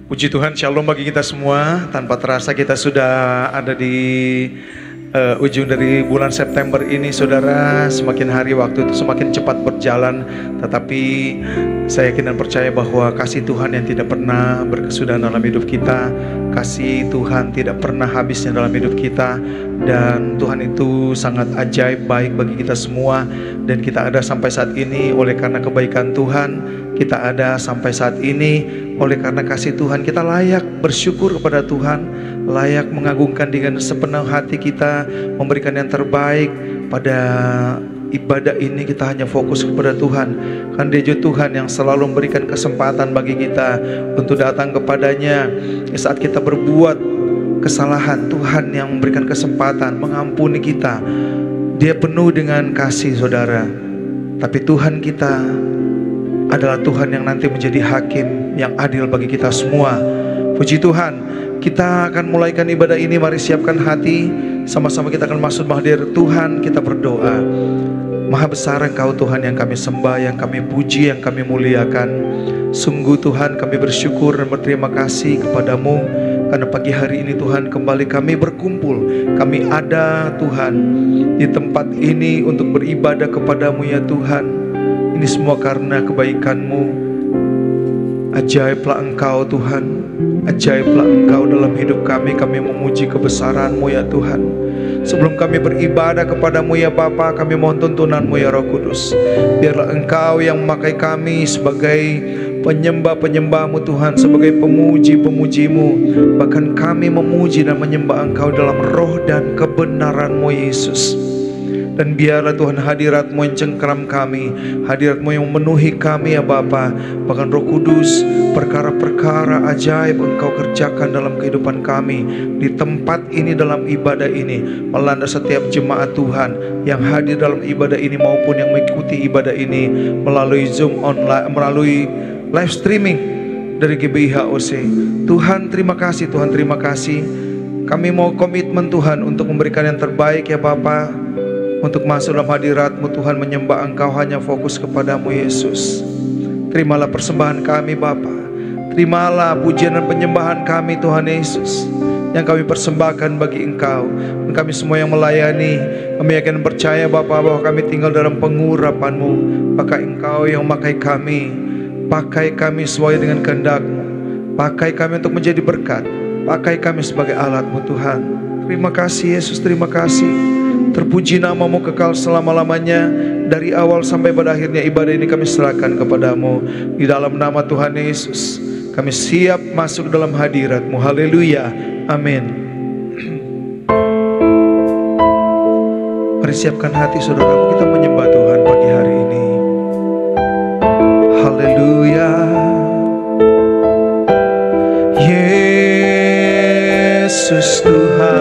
Puji Tuhan, shalom bagi kita semua. Tanpa terasa kita sudah ada di ujung dari bulan September ini, saudara. Semakin hari waktu itu semakin cepat berjalan. Tetapi saya yakin dan percaya bahwa kasih Tuhan yang tidak pernah berkesudahan dalam hidup kita, kasih Tuhan tidak pernah habisnya dalam hidup kita. Dan Tuhan itu sangat ajaib, baik bagi kita semua. Dan kita ada sampai saat ini oleh karena kebaikan Tuhan. Kita ada sampai saat ini oleh karena kasih Tuhan. Kita layak bersyukur kepada Tuhan, layak mengagungkan dengan sepenuh hati kita, memberikan yang terbaik. Pada ibadah ini kita hanya fokus kepada Tuhan, kan Dia Tuhan yang selalu memberikan kesempatan bagi kita untuk datang kepadanya. Saat kita berbuat kesalahan, Tuhan yang memberikan kesempatan mengampuni kita. Dia penuh dengan kasih, saudara. Tapi Tuhan kita adalah Tuhan yang nanti menjadi hakim yang adil bagi kita semua. Puji Tuhan, kita akan mulaikan ibadah ini. Mari siapkan hati, sama-sama kita akan masuk mahdir Tuhan. Kita berdoa. Maha besar Engkau Tuhan yang kami sembah, yang kami puji, yang kami muliakan. Sungguh Tuhan, kami bersyukur dan berterima kasih kepadamu karena pagi hari ini Tuhan kembali kami berkumpul. Kami ada Tuhan di tempat ini untuk beribadah kepadamu ya Tuhan. Ini semua karena kebaikan-Mu. Ajaiblah Engkau Tuhan, ajaiblah Engkau dalam hidup kami. Kami memuji kebesaran-Mu ya Tuhan. Sebelum kami beribadah kepadamu ya Bapa, kami mohon tuntunan-Mu ya Roh Kudus. Biarlah Engkau yang memakai kami sebagai penyembah-penyembah-Mu Tuhan, sebagai pemuji-pemuji-Mu. Bahkan kami memuji dan menyembah Engkau dalam roh dan kebenaran-Mu Yesus. Dan biarlah Tuhan hadirat-Mu yang cengkeram kami, hadirat-Mu yang memenuhi kami ya Bapa. Bahkan Roh Kudus, perkara-perkara ajaib Engkau kerjakan dalam kehidupan kami, di tempat ini, dalam ibadah ini, melanda setiap jemaat Tuhan yang hadir dalam ibadah ini maupun yang mengikuti ibadah ini melalui Zoom online, melalui live streaming dari GBI HOC. Tuhan terima kasih, Tuhan terima kasih. Kami mau komitmen Tuhan untuk memberikan yang terbaik ya Bapa, untuk masuk dalam hadirat-Mu Tuhan, menyembah Engkau, hanya fokus kepadamu Yesus. Terimalah persembahan kami Bapa, terimalah pujian dan penyembahan kami Tuhan Yesus, yang kami persembahkan bagi Engkau. Dan kami semua yang melayani, kami yakin percaya Bapa bahwa kami tinggal dalam pengurapan-Mu. Maka Engkau yang memakai kami, pakai kami sesuai dengan kehendak-Mu. Pakai kami untuk menjadi berkat, pakai kami sebagai alat-Mu Tuhan. Terima kasih Yesus, terima kasih. Terpuji nama-Mu kekal selama-lamanya. Dari awal sampai pada akhirnya ibadah ini kami serahkan kepadamu. Di dalam nama Tuhan Yesus kami siap masuk dalam hadirat-Mu. Haleluya, amin. Mari siapkan hati saudaraku, kita menyembah Tuhan pagi hari ini. Haleluya, Yesus Tuhan,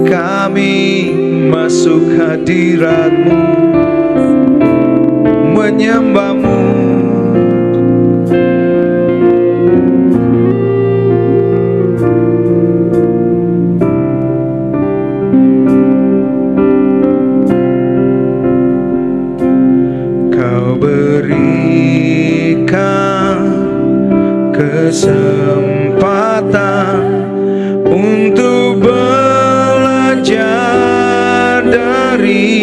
kami masuk hadirat-Mu, menyembah-Mu. Kau berikan kesempatan untuk belajar dari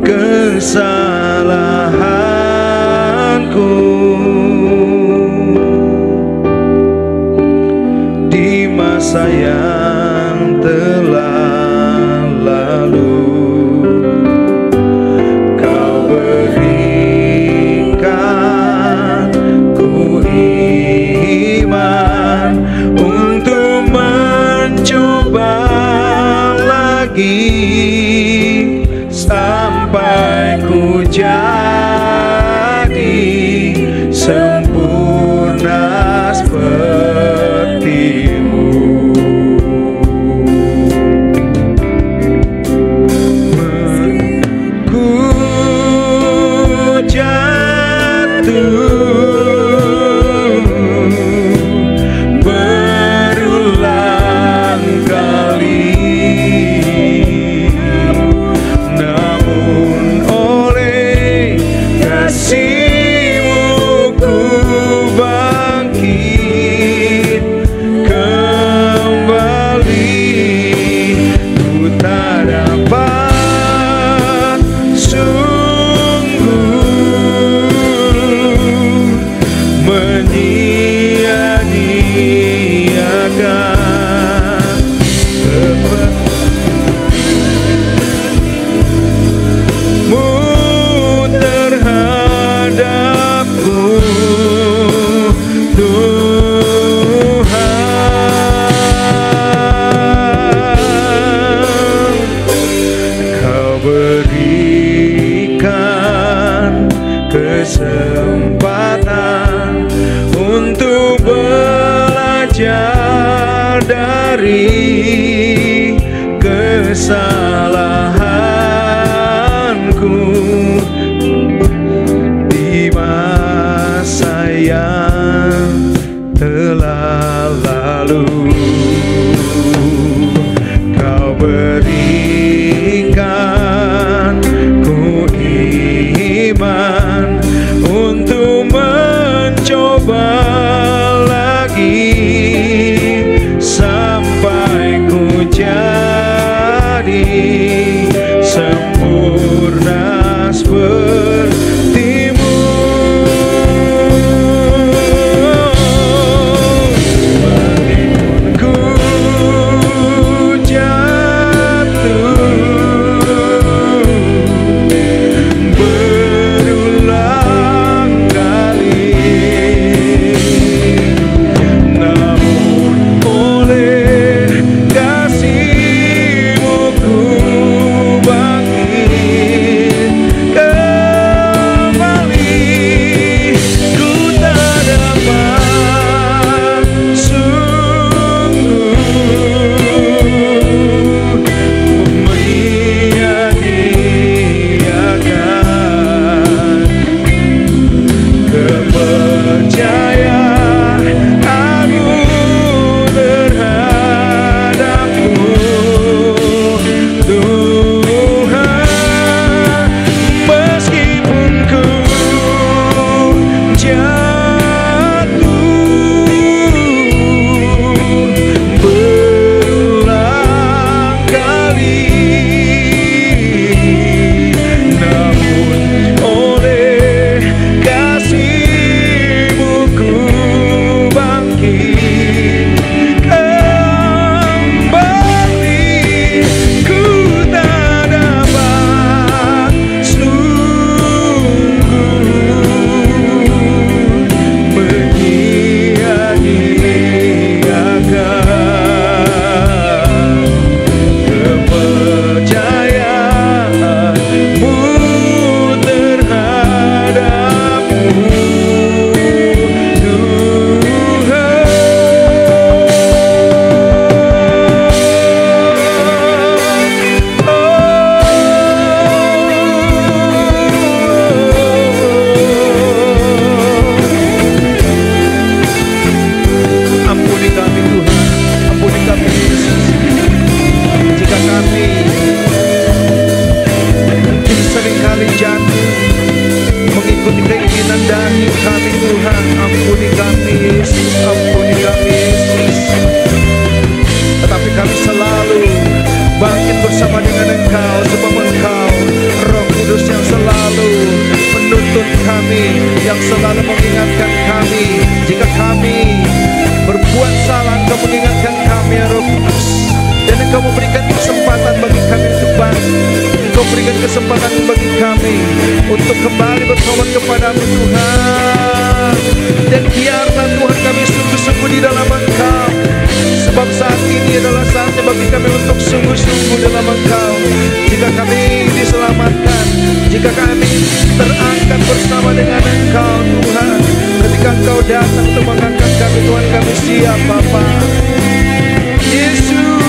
kesalahanku di masa yang telah lalu. Kau berikan ku iman untuk mencoba lagi sampai ku jadi sempurna seperti-Mu. Ku jatuh berulang kali. dapat sungguh menyia-nyiakan mu terhadapku, Tuhan. Kau berikan kesempatan untuk belajar dari kesalahanku di masa yang telah lalu. Kau berikan ku iman untuk mencoba lagi sampai ku jadi sempurna sepertimu. Meskipun ku jatuh berulang kali, namun oleh kasih-Mu ku bangkit kembali. Ku tak dapat sungguh menyia-nyiakan kepercayaanmu terhadapku, Tuhan. Meskipun ku jatuh berulang kali, namun oleh kasih-Mu ku bangkit kembali. Ku tak dapat sungguh menyia-nyiakan kepercayaanmu terhadapku, Tuhan. Ampuni kami Tuhan, ampuni kami Yesus, jika kami mungkin seringkali jatuh mengikuti keinginan daging kami Tuhan. Ampuni kami Yesus, ampuni kami Yesus. Tetapi kami selalu bangkit bersama dengan Engkau, sebab Engkau Roh Kudus yang selalu menuntun kami, yang selalu mengingatkan kami. Jika kami berbuat salah, Engkau mengingatkan kami ya Roh Kudus. Dan Engkau memberikan kesempatan bagi kami untuk bangkit. Engkau berikan kesempatan bagi kami untuk kembali bertobat kepadamu Tuhan. Dan biarlah Tuhan kami sungguh-sungguh di dalam Engkau, sebab saat ini adalah saatnya bagi kami untuk sungguh-sungguh dalam Engkau. Jika kami diselamatkan, jika kami terangkat bersama dengan Engkau Tuhan, ketika Engkau datang untuk mengangkat kami Tuhan, kami siap Bapa. Yesus,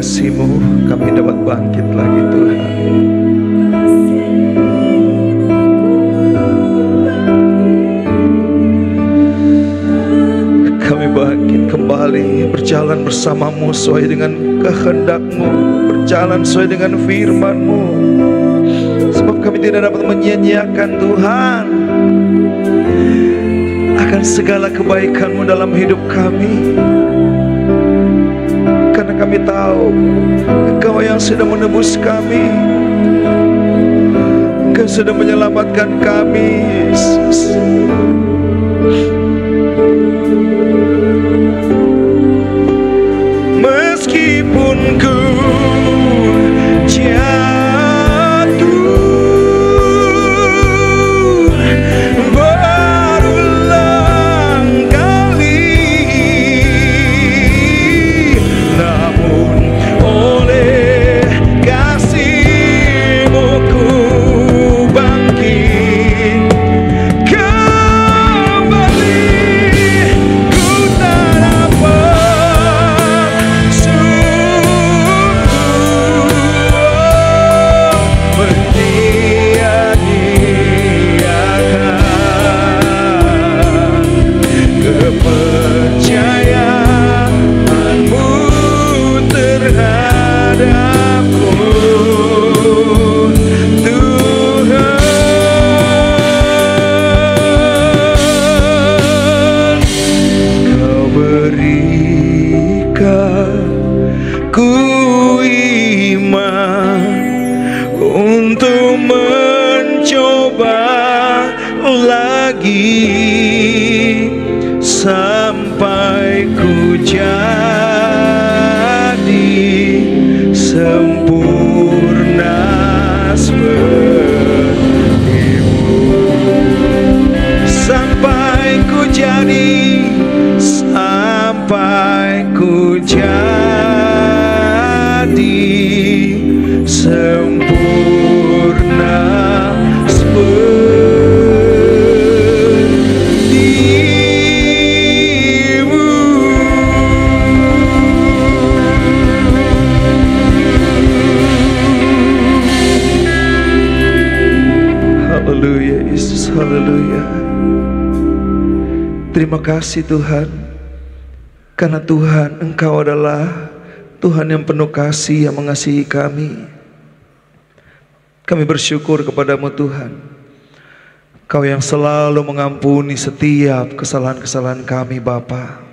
kasih-Mu kami dapat bangkit lagi Tuhan. Kami bangkit kembali berjalan bersama-Mu sesuai dengan kehendak-Mu, berjalan sesuai dengan firman-Mu. Sebab kami tidak dapat menyia-nyiakan Tuhan akan segala kebaikan-Mu dalam hidup kami. Karena kami tahu Engkau yang sudah menebus kami, Engkau sudah menyelamatkan kami, Yesus. Meskipun ku sampai ku jadi sempurna seperti-Mu, sampai ku jadi, sampai ku jadi sempurna seperti-Mu. Haleluya Yesus, haleluya. Terima kasih Tuhan, karena Tuhan Engkau adalah Tuhan yang penuh kasih, yang mengasihi kami. Kami bersyukur kepadamu Tuhan, Kau yang selalu mengampuni setiap kesalahan-kesalahan kami Bapa.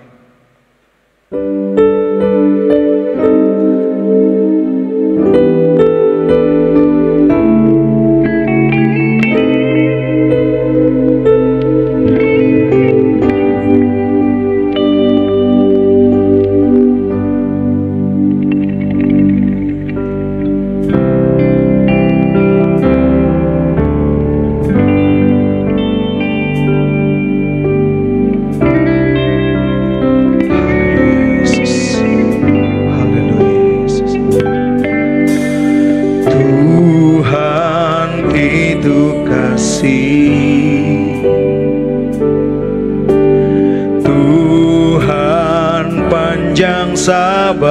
Tuhan panjang sabar,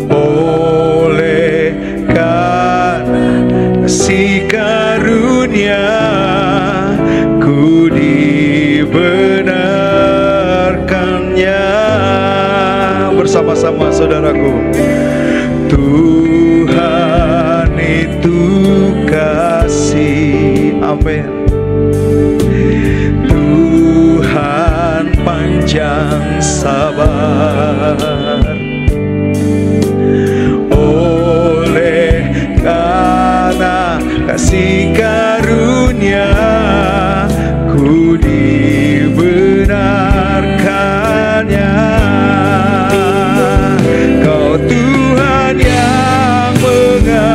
oleh karena kasih karunia ku dibenarkannya. Bersama-sama saudaraku, Tuhan itu kasih, amin. Tuhan panjang sabar, oleh karena kasih karunia ku dibenarkannya. Kau Tuhan yang mengampuni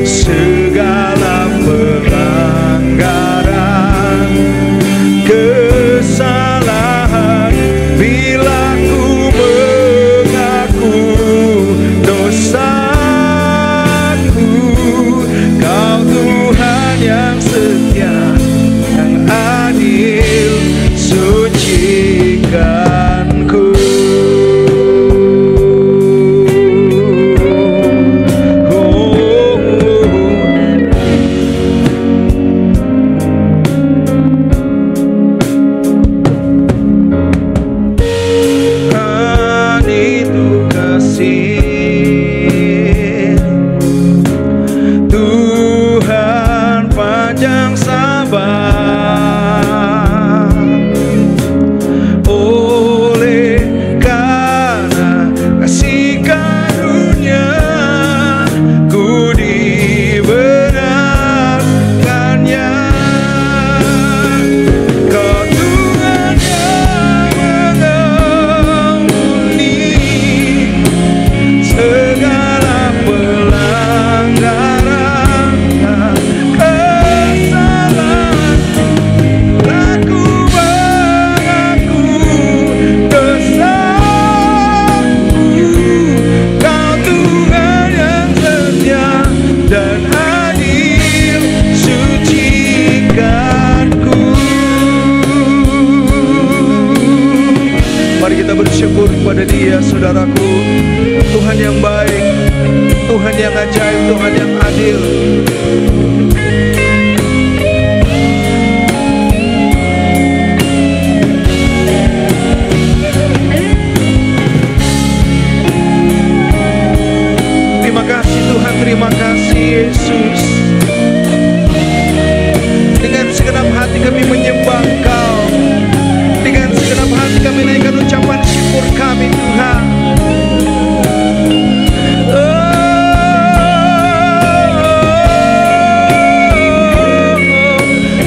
segala pelanggaran, kesalahan bersyukur pada Dia, saudaraku. Tuhan yang baik, Tuhan yang ajaib, Tuhan yang adil. Terima kasih Tuhan, terima kasih Yesus. Dengan segenap hati kami menyembah Engkau. Dengan segenap hati kami naikkan ucapan syukur kami Tuhan.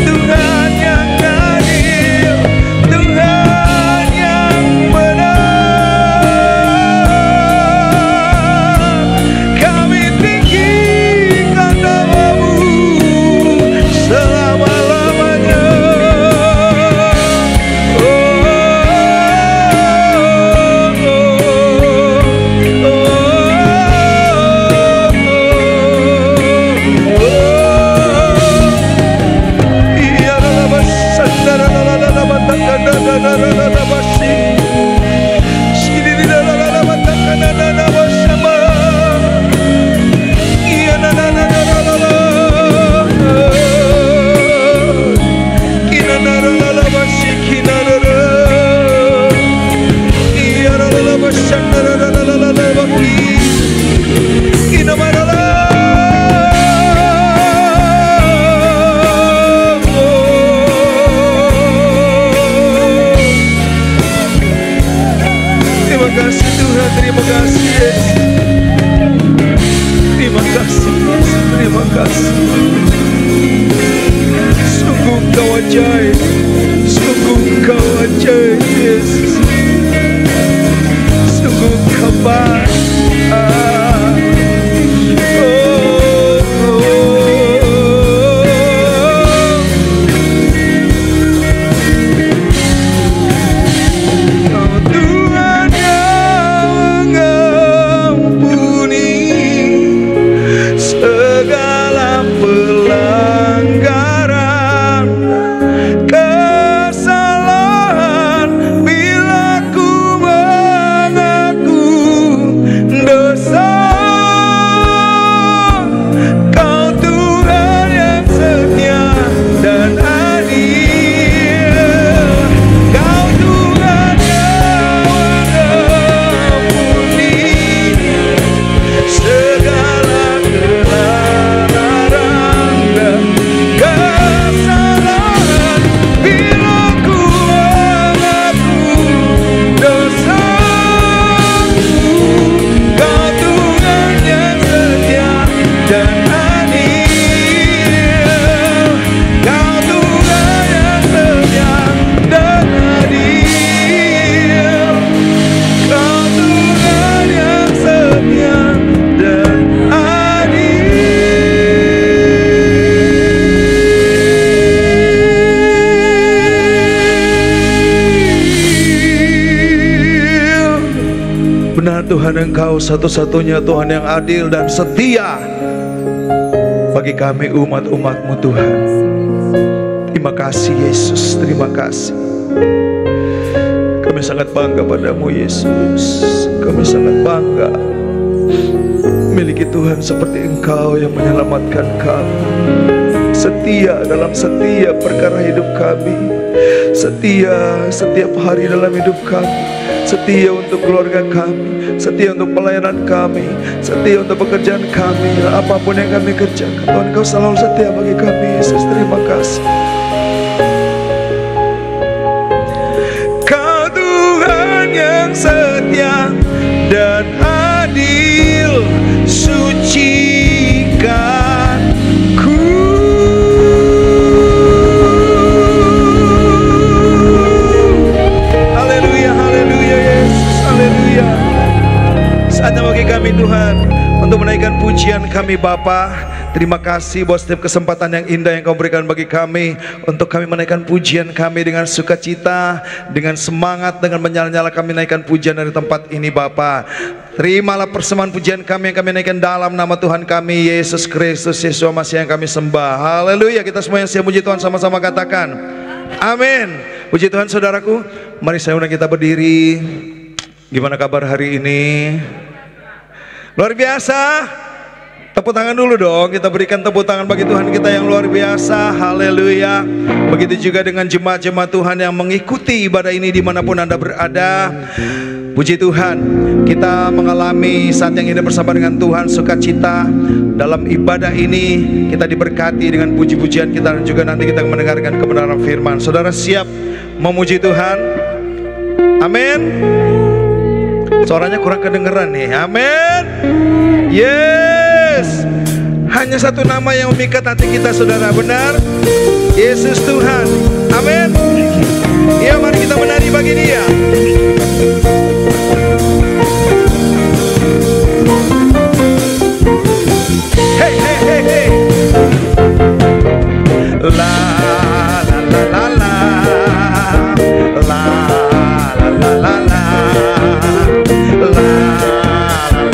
Tuhan yang adil, Tuhan yang benar. Kami tinggikan nama-Mu selama-lamanya. Terima kasih Tuhan, terima kasih Yesus. Terima kasih Yesus, terima kasih. Sungguh Engkau ajaib, sungguh Engkau ajaib Yesus. Sungguh Engkau baik. Tuhan, Engkau satu-satunya Tuhan yang adil dan setia bagi kami umat-umat-Mu Tuhan. Terima kasih Yesus, terima kasih. Kami sangat bangga padamu Yesus. Kami sangat bangga memiliki Tuhan seperti Engkau yang menyelamatkan kami. Setia dalam setiap perkara hidup kami. Setia setiap hari dalam hidup kami. Setia untuk keluarga kami, setia untuk pelayanan kami, setia untuk pekerjaan kami. Apapun yang kami kerjakan, Tuhan Engkau selalu setia bagi kami Yesus. Terima kasih. Kau Tuhan yang setia dan adil, sucikan ku. Saatnya bagi kami Tuhan untuk menaikkan pujian kami Bapa. Terima kasih buat setiap kesempatan yang indah yang Kau berikan bagi kami untuk kami menaikkan pujian kami dengan sukacita, dengan semangat, dengan menyala-nyala kami naikkan pujian dari tempat ini Bapa. Terimalah persembahan pujian kami yang kami naikkan dalam nama Tuhan kami Yesus Kristus, Yesua Masih yang kami sembah. Haleluya. Kita semua yang siap puji Tuhan sama-sama katakan amin. Puji Tuhan saudaraku. Mari saya undang kita berdiri. Gimana kabar hari ini? Luar biasa. Tepuk tangan dulu dong. Kita berikan tepuk tangan bagi Tuhan kita yang luar biasa. Haleluya. Begitu juga dengan jemaat-jemaat Tuhan yang mengikuti ibadah ini dimanapun Anda berada. Puji Tuhan, kita mengalami saat yang indah bersama dengan Tuhan, sukacita. Dalam ibadah ini kita diberkati dengan puji-pujian kita, dan juga nanti kita mendengarkan kebenaran firman. Saudara siap memuji Tuhan? Amin. Suaranya kurang kedengeran nih. Amin. Yes. Hanya satu nama yang memikat hati kita, saudara. Benar? Yesus Tuhan. Amin. Ya, mari kita menari bagi Dia. Hey, hey, hey, hey. La la la la la. La la la la la. La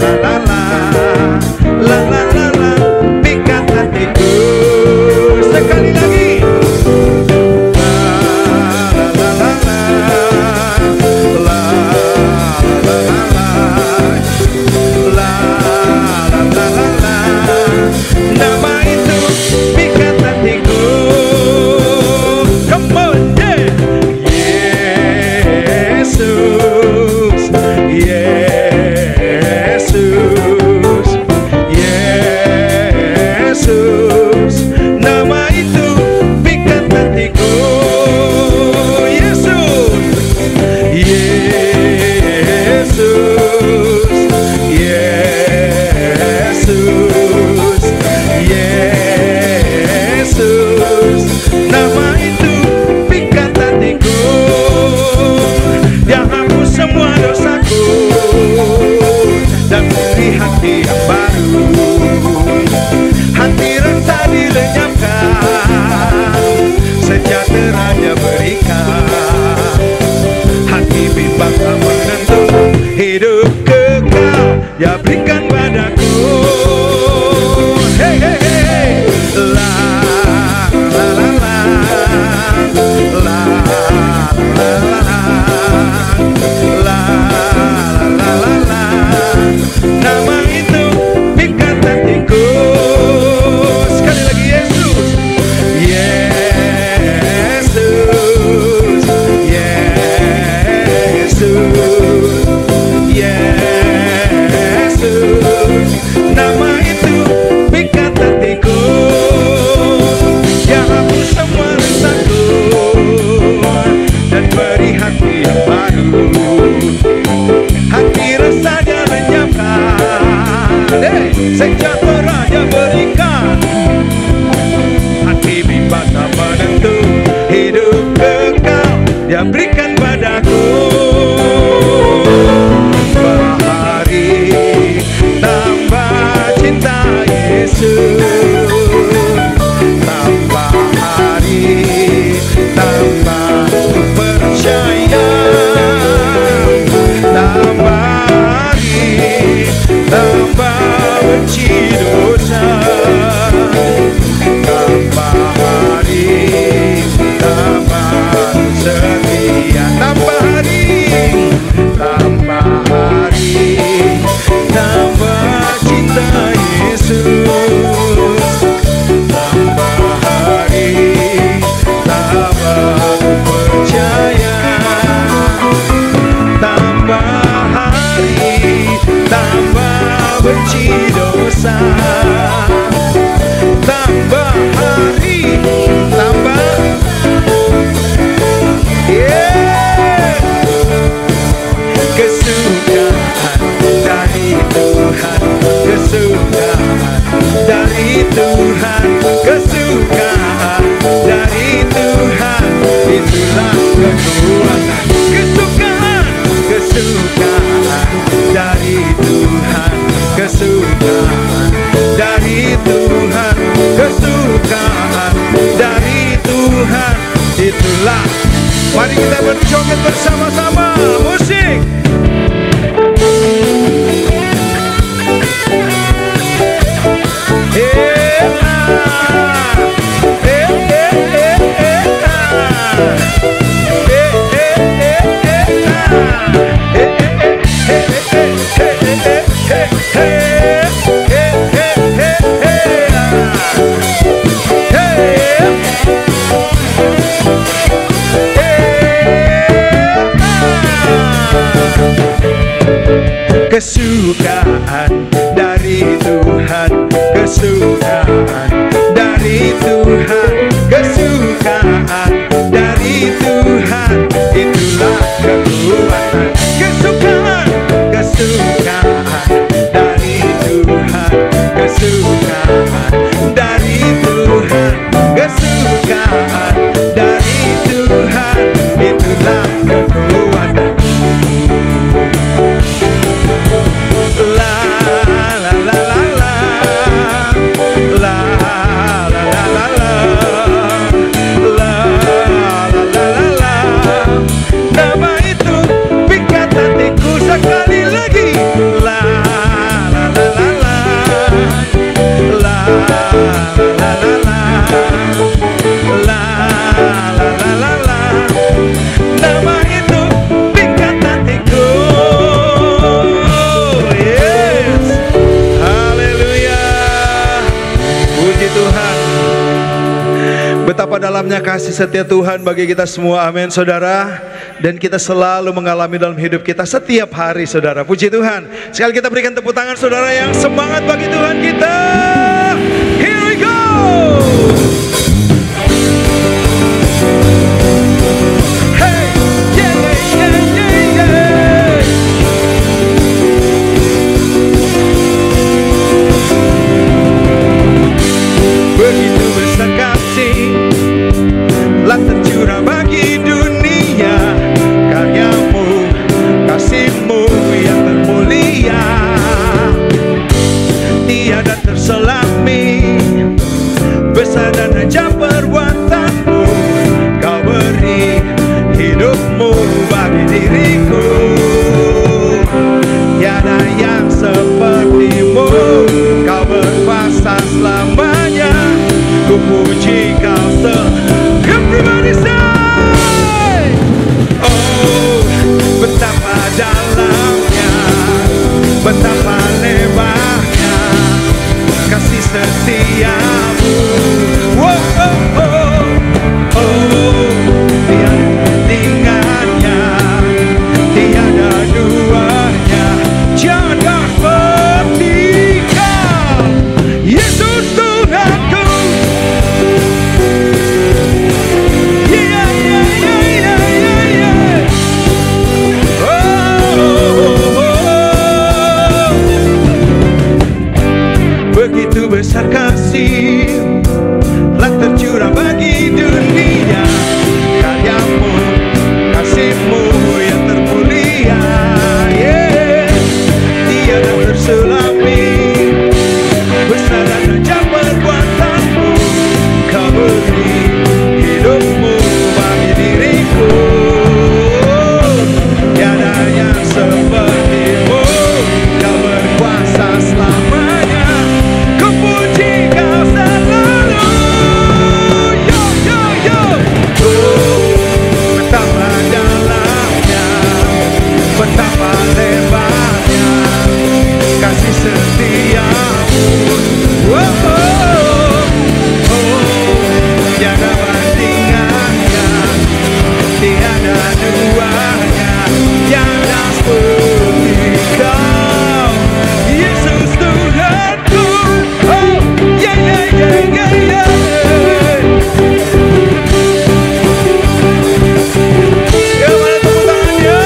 la la la. La la la la. Pikat hatiku. Sekali lagi. La la la la. La la la la. La la la la la. Nama itu pikat hatiku. Come on, yeah. Yesus, Yesus, Yesus. Nama itu pikat hatiku. Yesus, Yesus, Yesus, Yesus. Nama itu pikat hatiku. Dia hapus semua dosaku dan beri hati yang baru. Hati rasa dilenyapkan, sejahteranya berikan. Hati bimbang tak menentu, hidup kekal Dia berikan padaku. Hey, hey, hey. La la la la. La la la la. La la la la. Nama itu pikat hatiku. Sekali lagi, Yesus, Yesus, Yesus, Yesus. Nama itu pikat hatiku. Dia hapus semua dosaku dan beri hati yang baru. Hati rasanya lenyapkan, sejahteranya berikan. Hati bimbang tak menentu, hidup kekal Dia berikan padaku. Bahari tambah cinta Yesus, tambah hari tambah percaya, tambah hari tambah benci dalamnya kasih setia Tuhan bagi kita semua, amin saudara. Dan kita selalu mengalami dalam hidup kita setiap hari saudara. Puji Tuhan. Sekali kita berikan tepuk tangan saudara yang semangat bagi Tuhan kita. Here we go. Hey, yeah, yeah, yeah, yeah. Begitu besar kasih telah tercurah bagi dunia, karyamu, kasihmu yang termulia, tiada terselami, besar dan ajaib perbuatanmu, kau beri hidupmu bagi diriku, tiada yang sepertimu, kau berkuasa selamanya, ku puji kau Everybody say, oh betapa dalamnya, betapa lebarnya kasih setiamu. Oh, oh, oh, oh, tiada tandingannya, tiada duanya, jaga seperti kau, Yesus Tuhanku. Yeah, yeah, yeah, yeah, yeah, yeah. Oh, oh, oh. Begitu besar kasih telah tercurah bagi dunia, karyamu, kasihmu yang termulia, yeah. Tiada terselami, besar dan ajaib perbuatanmu, kau beri hidupmu bagi diriku, tiada yang sepertimu, kau berkuasa selamanya, ku puji kau selalu. Yo, yo, yo. Oh, betapa dalamnya, betapa lebarnya kasih setiamu. Oh, oh, oh, tiada bandingannya, tiada duanya, tiada seperti kau, Yesus Tuhanku. Oh, yeah, yeah, yeah, yeah, yeah. Ya, mana tepuk tangannya?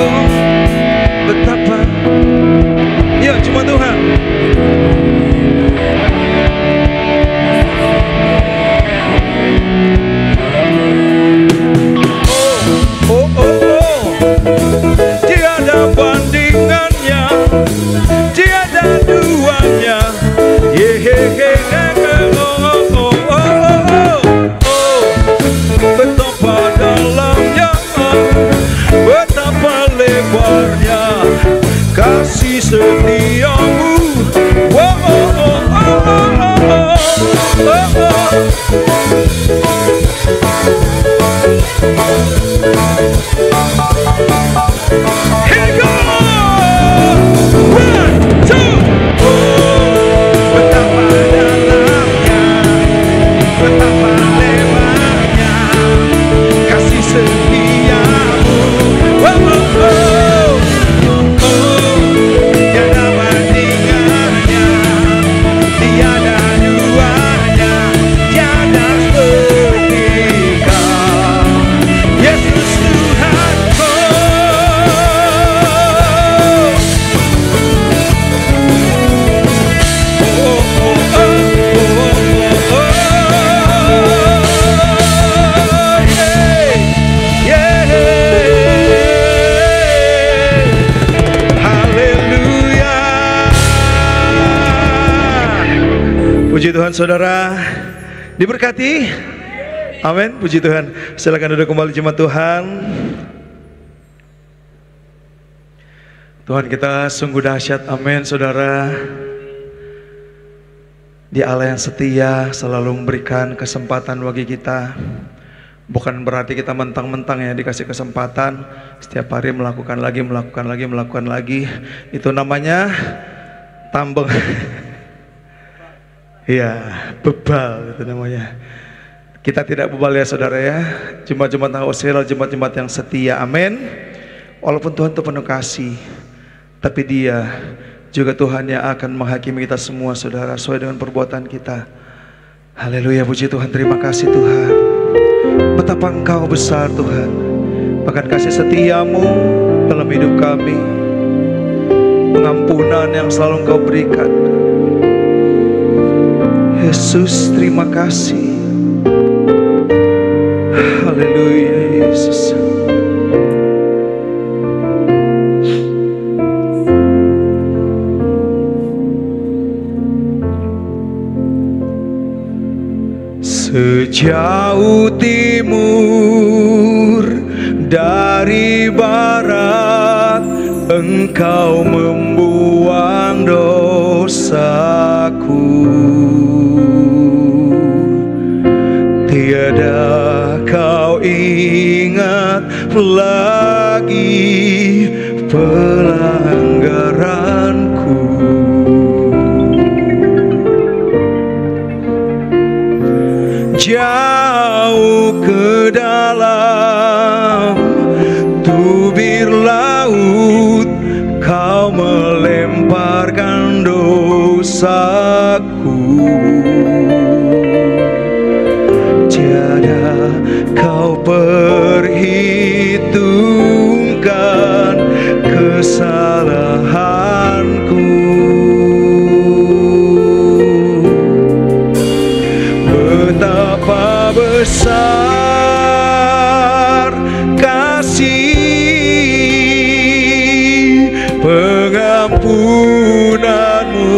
Oh, betapa, ya cuma Tuhan. Oh, oh, oh, oh. Tiada bandingannya, tiada duanya. Yeah, yeah, yeah, yeah. Oh, oh, oh, oh, oh, oh. Betapa dalamnya, betapa lebarnya kasih setiamu. Oh, oh, oh, oh, oh, oh, oh, oh. Here we go! 1, 2. Oh, betapa dalamnya, betapa lebarnya kasih setiamu. Oh, oh, oh, oh, tiada bandingannya, tiada duanya, tiada seperti kau, Yesus Tuhanku. Puji Tuhan saudara, diberkati. Amin, puji Tuhan. Silakan duduk kembali jemaat Tuhan. Tuhan kita sungguh dahsyat, amin saudara. Dia Allah yang setia, selalu memberikan kesempatan bagi kita Bukan berarti kita mentang-mentang ya dikasih kesempatan setiap hari melakukan lagi. Itu namanya tambeng. Ya, bebal itu namanya. Kita tidak bebal ya saudara ya. Jemaat-jemaat Ausel, jemaat-jemaat yang setia, amin. Walaupun Tuhan itu penuh kasih, tapi Dia juga Tuhan yang akan menghakimi kita semua saudara, sesuai dengan perbuatan kita. Haleluya, puji Tuhan, terima kasih Tuhan. Betapa Engkau besar Tuhan, bahkan kasih setiamu dalam hidup kami, pengampunan yang selalu Engkau berikan. Yesus, terima kasih. Haleluya Yesus. Sejauh timur dari barat, Engkau membuang dosaku. Tiada Kau ingat lagi pelanggaranku. Jauh ke dalam tubir laut, Kau melemparkan dosaku. Tiada Kau perhitungkan kesalahanku. Betapa besar kasih pengampunan-Mu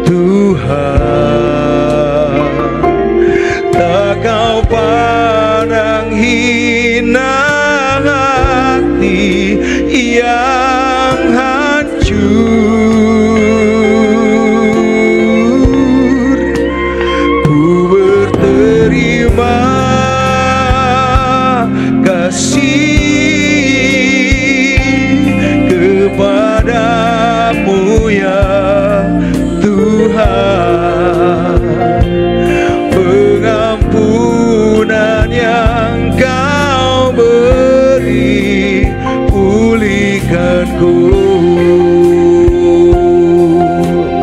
Tuhan. Tak Kau pandang hina hati yang hancur. Ku berterima kasih kepadamu ya Tuhan. Pengampunan yang Kau beri, pulihkanku.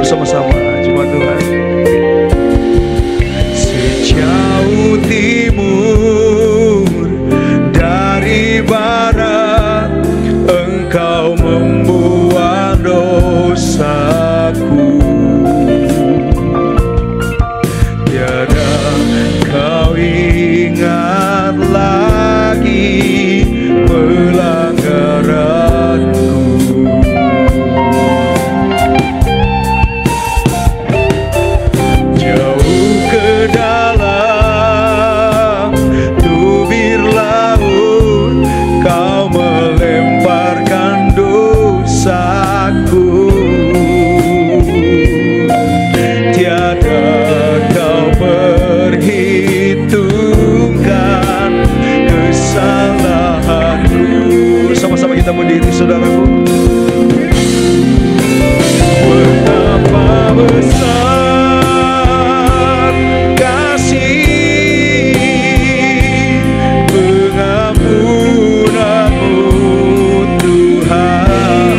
Bersama-sama jemaat Tuhan. Sejauh timur dari barat, Engkau membuang dosaku. Tiada Kau ingat lagi pelanggaranku. Jauh ke dalam tubir laut, Kau melemparkan dosaku. Tiada Kau perhitungkan kesalahanku. Sama-sama kita berdiri saudaraku. Betapa besar kasih pengampunan-Mu Tuhan.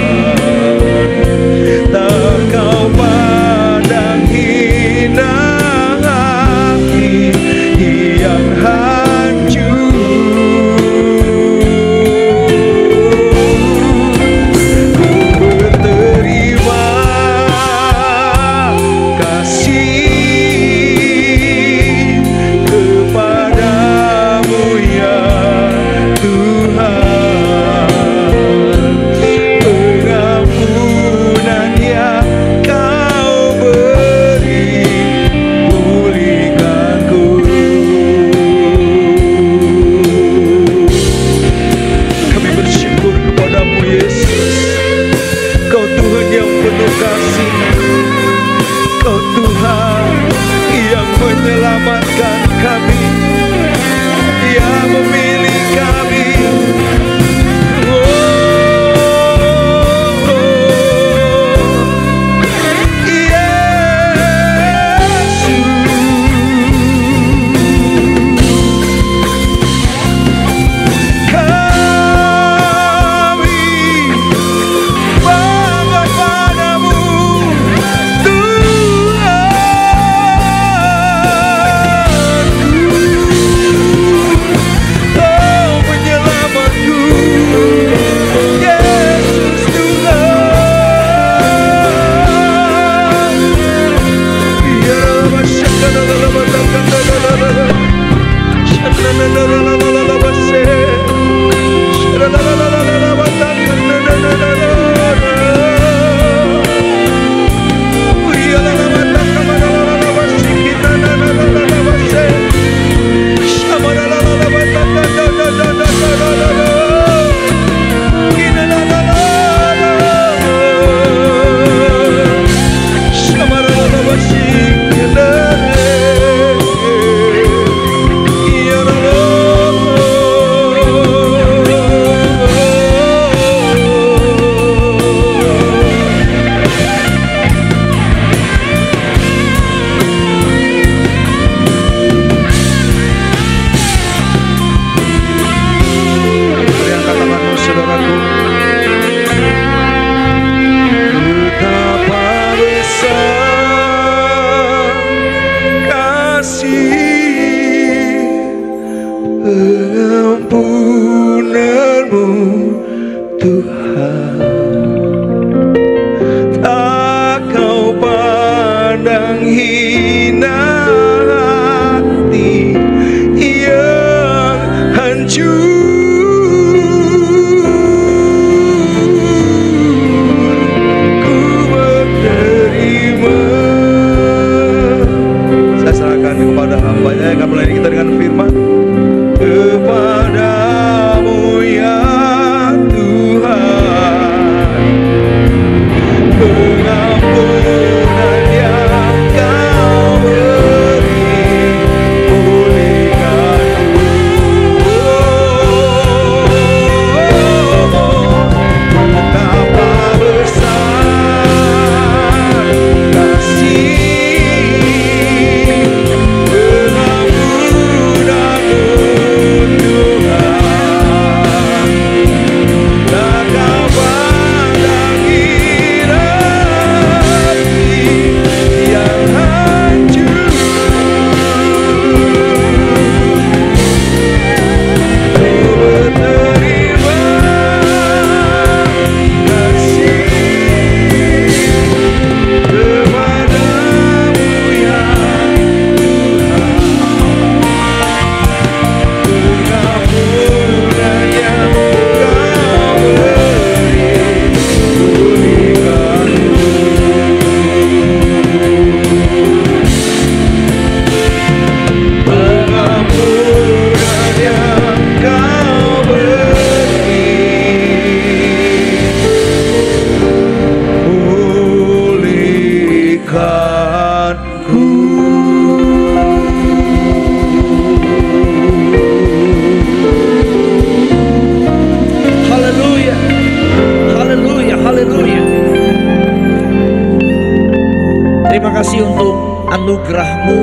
terima kasih untuk anugerah-Mu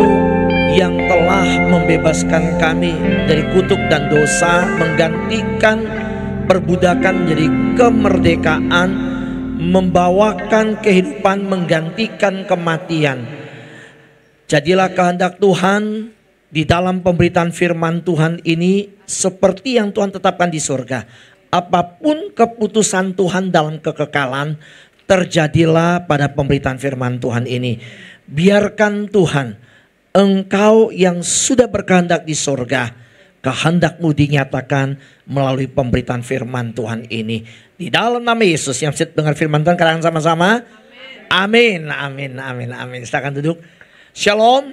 yang telah membebaskan kami dari kutuk dan dosa, menggantikan perbudakan menjadi kemerdekaan, membawakan kehidupan, menggantikan kematian. Jadilah kehendak Tuhan di dalam pemberitaan firman Tuhan ini seperti yang Tuhan tetapkan di surga. Apapun keputusan Tuhan dalam kekekalan, terjadilah pada pemberitaan firman Tuhan ini. Biarkan Tuhan, Engkau yang sudah berkehendak di surga, kehendak-Mu dinyatakan melalui pemberitaan firman Tuhan ini. Di dalam nama Yesus, yang sedang dengar firman Tuhan, katakan sama-sama. Amin, amin, amin, amin. Silakan duduk. Shalom.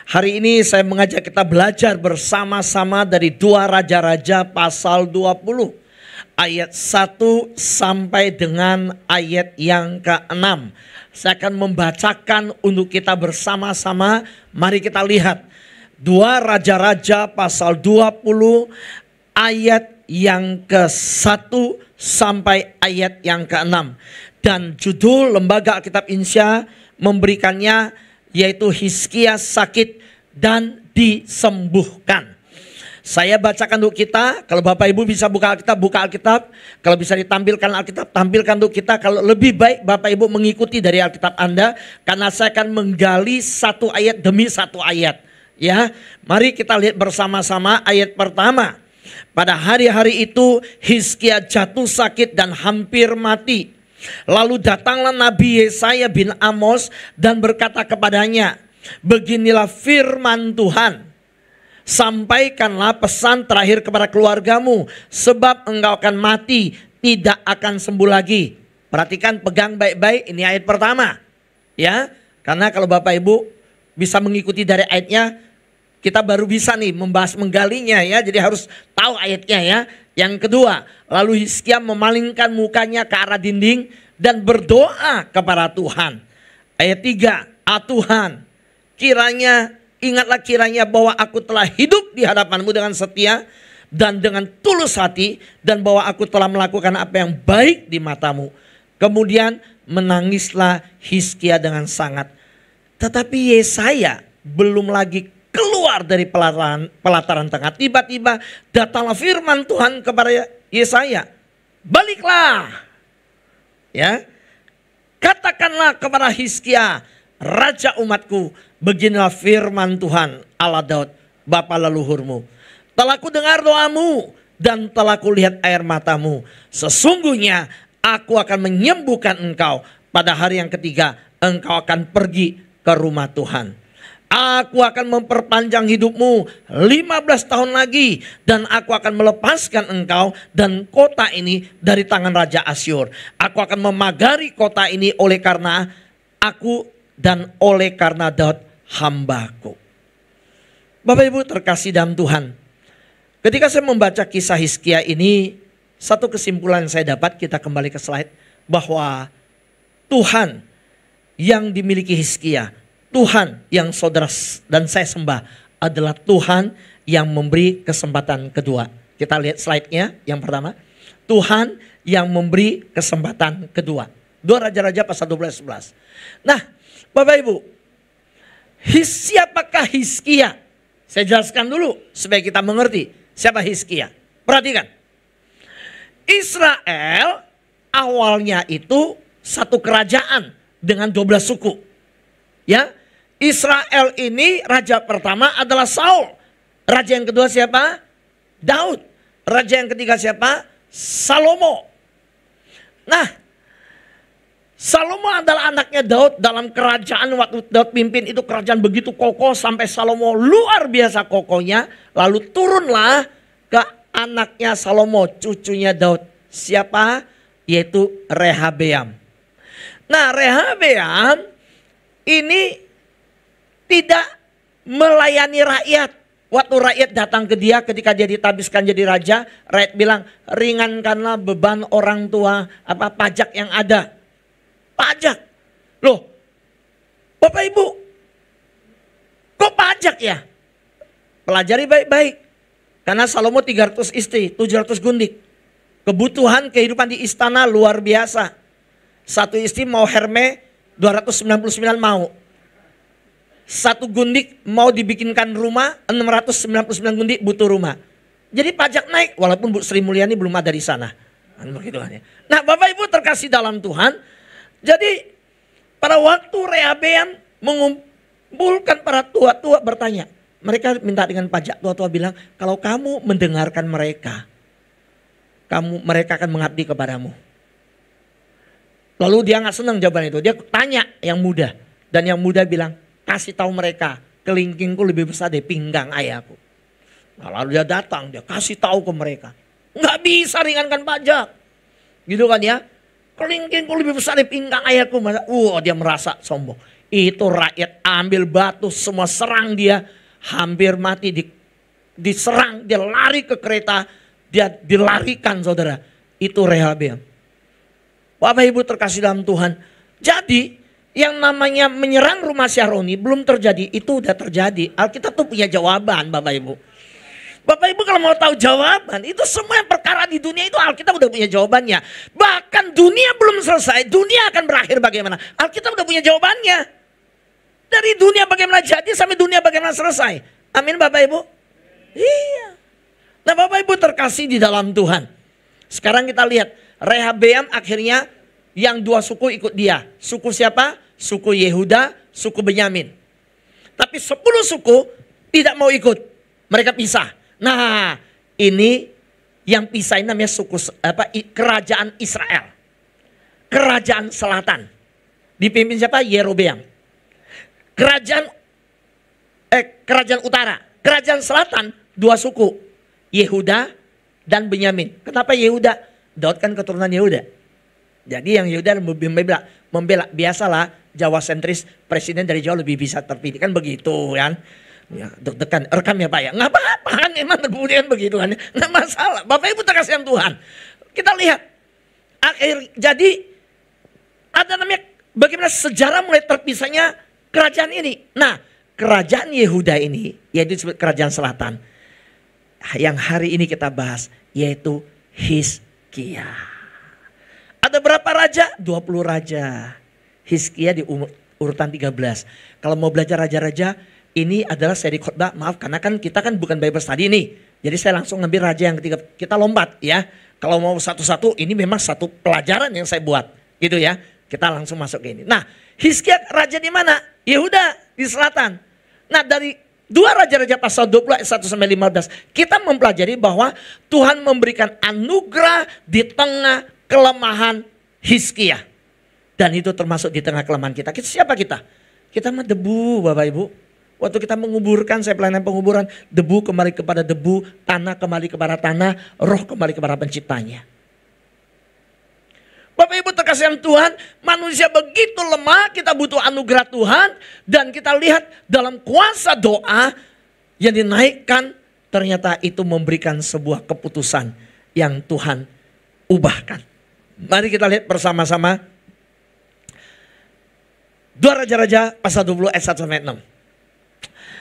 Hari ini saya mengajak kita belajar bersama-sama dari 2 Raja-Raja pasal 20. Ayat 1 sampai dengan ayat yang ke-6. Saya akan membacakan untuk kita bersama-sama. Mari kita lihat 2 Raja-Raja pasal 20 ayat yang ke-1 sampai ayat yang ke-6. Dan judul Lembaga Alkitab Indonesia memberikannya yaitu Hizkia sakit dan disembuhkan. Saya bacakan untuk kita. Kalau Bapak Ibu bisa buka Alkitab, buka Alkitab. Kalau bisa ditampilkan Alkitab, tampilkan untuk kita. Kalau lebih baik Bapak Ibu mengikuti dari Alkitab Anda, karena saya akan menggali satu ayat demi satu ayat. Ya, mari kita lihat bersama-sama ayat pertama. Pada hari-hari itu Hizkia jatuh sakit dan hampir mati. Lalu datanglah Nabi Yesaya bin Amos dan berkata kepadanya, beginilah firman Tuhan. Sampaikanlah pesan terakhir kepada keluargamu, sebab engkau akan mati, tidak akan sembuh lagi. Perhatikan, pegang baik-baik, ini ayat pertama. Ya, karena kalau Bapak Ibu bisa mengikuti dari ayatnya, kita baru bisa nih membahas menggalinya ya. Jadi harus tahu ayatnya ya. Yang kedua, lalu Hizkia memalingkan mukanya ke arah dinding dan berdoa kepada Tuhan. Ayat 3, Tuhan, ingatlah kiranya bahwa aku telah hidup di hadapan-Mu dengan setia dan dengan tulus hati, dan bahwa aku telah melakukan apa yang baik di mata-Mu. Kemudian menangislah Hizkia dengan sangat. Tetapi Yesaya belum lagi keluar dari pelataran tengah. Tiba-tiba datanglah firman Tuhan kepada Yesaya. Baliklah. Ya. Katakanlah kepada Hizkia, raja umatku, beginilah firman Tuhan Allah Daud, bapa leluhurmu. Telah ku dengar doamu dan telah ku lihat air matamu. Sesungguhnya aku akan menyembuhkan engkau. Pada hari yang ketiga engkau akan pergi ke rumah Tuhan. Aku akan memperpanjang hidupmu 15 tahun lagi. Dan aku akan melepaskan engkau dan kota ini dari tangan Raja Asyur. Aku akan memagari kota ini oleh karena aku dan oleh karena Daud hambaku. Bapak Ibu terkasih dalam Tuhan. Ketika saya membaca kisah Hizkia ini, satu kesimpulan yang saya dapat, kita kembali ke slide. Bahwa Tuhan yang dimiliki Hizkia, Tuhan yang saudara dan saya sembah adalah Tuhan yang memberi kesempatan kedua. Kita lihat slide-nya yang pertama. Tuhan yang memberi kesempatan kedua. 2 Raja-Raja pasal 12-11. Nah, Bapak Ibu, siapakah Hizkia? Saya jelaskan dulu supaya kita mengerti siapa Hizkia. Perhatikan. Israel awalnya itu satu kerajaan dengan 12 suku. Ya, Israel ini raja pertama adalah Saul. Raja yang kedua siapa? Daud. Raja yang ketiga siapa? Salomo. Nah, Salomo adalah anaknya Daud dalam kerajaan waktu Daud pimpin itu kerajaan begitu kokoh sampai Salomo luar biasa kokohnya. Lalu turunlah ke anaknya Salomo, cucunya Daud. Siapa? Yaitu Rehabeam. Nah, Rehabeam ini tidak melayani rakyat. Waktu rakyat datang ke dia ketika dia ditabiskan jadi raja, rakyat bilang, ringankanlah beban orang tua, pajak yang ada. Pajak. Loh, Bapak Ibu, kok pajak ya? Pelajari baik-baik. Karena Salomo 300 istri, 700 gundik. Kebutuhan kehidupan di istana luar biasa. Satu istri mau herme 299 mau. Satu gundik mau dibikinkan rumah, 699 gundik butuh rumah. Jadi pajak naik walaupun Bu Sri Mulyani belum ada di sana. Nah Bapak Ibu terkasih dalam Tuhan. Jadi pada waktu Rehabeam mengumpulkan para tua-tua bertanya. Mereka minta dengan pajak, tua-tua bilang kalau kamu mendengarkan mereka, mereka akan mengabdi kepadamu. Lalu dia nggak senang jawaban itu. Dia tanya yang muda. Dan yang muda bilang, kasih tahu mereka kelingkingku lebih besar dari pinggang ayahku. Nah, lalu dia datang, dia kasih tahu ke mereka. Nggak bisa ringankan pajak. Gitu kan ya. Kelingkingku lebih besar dari pinggang ayahku. Dia merasa sombong. Itu rakyat ambil batu semua serang dia. Hampir mati diserang. Dia lari ke kereta. Dia dilarikan saudara. Itu Rehabeam. Bapak Ibu terkasih dalam Tuhan. Jadi yang namanya menyerang rumah Syahroni belum terjadi. Itu udah terjadi. Alkitab tuh punya jawaban Bapak Ibu. Bapak Ibu kalau mau tahu jawaban. Itu semua yang perkara di dunia itu Alkitab udah punya jawabannya. Bahkan dunia belum selesai. Dunia akan berakhir bagaimana. Alkitab udah punya jawabannya. Dari dunia bagaimana jadi sampai dunia bagaimana selesai. Amin Bapak Ibu. Iya. Nah Bapak Ibu terkasih di dalam Tuhan. Sekarang kita lihat. Rehabeam akhirnya yang dua suku ikut dia. Suku siapa? Suku Yehuda, suku Benyamin. Tapi 10 suku tidak mau ikut. Mereka pisah. Nah ini yang pisah ini namanya kerajaan Israel. Kerajaan Selatan. Dipimpin siapa? Yerobeam. Kerajaan Utara. Kerajaan Selatan 2 suku. Yehuda dan Benyamin. Kenapa Yehuda? Daud kan keturunan Yehuda. Jadi yang Yehuda membela. Biasalah Jawa sentris, presiden dari Jawa lebih bisa terpilih. Kan begitu kan. Ya, deg-degan. Rekam ya Pak ya. Nggak apa-apa kan. Emang kemudian begitu kan. Nggak masalah. Bapak Ibu terkasih Tuhan. Kita lihat. Jadi ada namanya bagaimana sejarah mulai terpisahnya kerajaan ini. Nah kerajaan Yehuda ini. Yaitu disebut kerajaan selatan. Yang hari ini kita bahas. Yaitu Hizkia. Ada berapa raja? 20 raja. Hizkia di urutan 13. Kalau mau belajar raja-raja, ini adalah seri khotbah. Maaf karena kan kita kan bukan Bible study nih. Jadi saya langsung ngambil raja yang ketiga. Kita lompat ya. Kalau mau satu-satu ini memang satu pelajaran yang saya buat. Gitu ya. Kita langsung masuk ke ini. Nah Hizkia raja di mana? Yehuda di selatan. Nah dari 2 Raja-Raja pasal 20 ayat 1 sampai 15. Kita mempelajari bahwa Tuhan memberikan anugerah di tengah kelemahan Hizkia. Dan itu termasuk di tengah kelemahan kita. Siapa kita? Kita mah debu Bapak Ibu. Waktu kita menguburkan, saya pelayanan penguburan. Debu kembali kepada debu, tanah kembali kepada tanah, roh kembali kepada penciptanya. Bapak Ibu terkasih Tuhan, manusia begitu lemah, kita butuh anugerah Tuhan. Dan kita lihat dalam kuasa doa yang dinaikkan, ternyata itu memberikan sebuah keputusan yang Tuhan ubahkan. Mari kita lihat bersama-sama. 2 Raja-Raja pasal 20 ayat 1 sampai 6.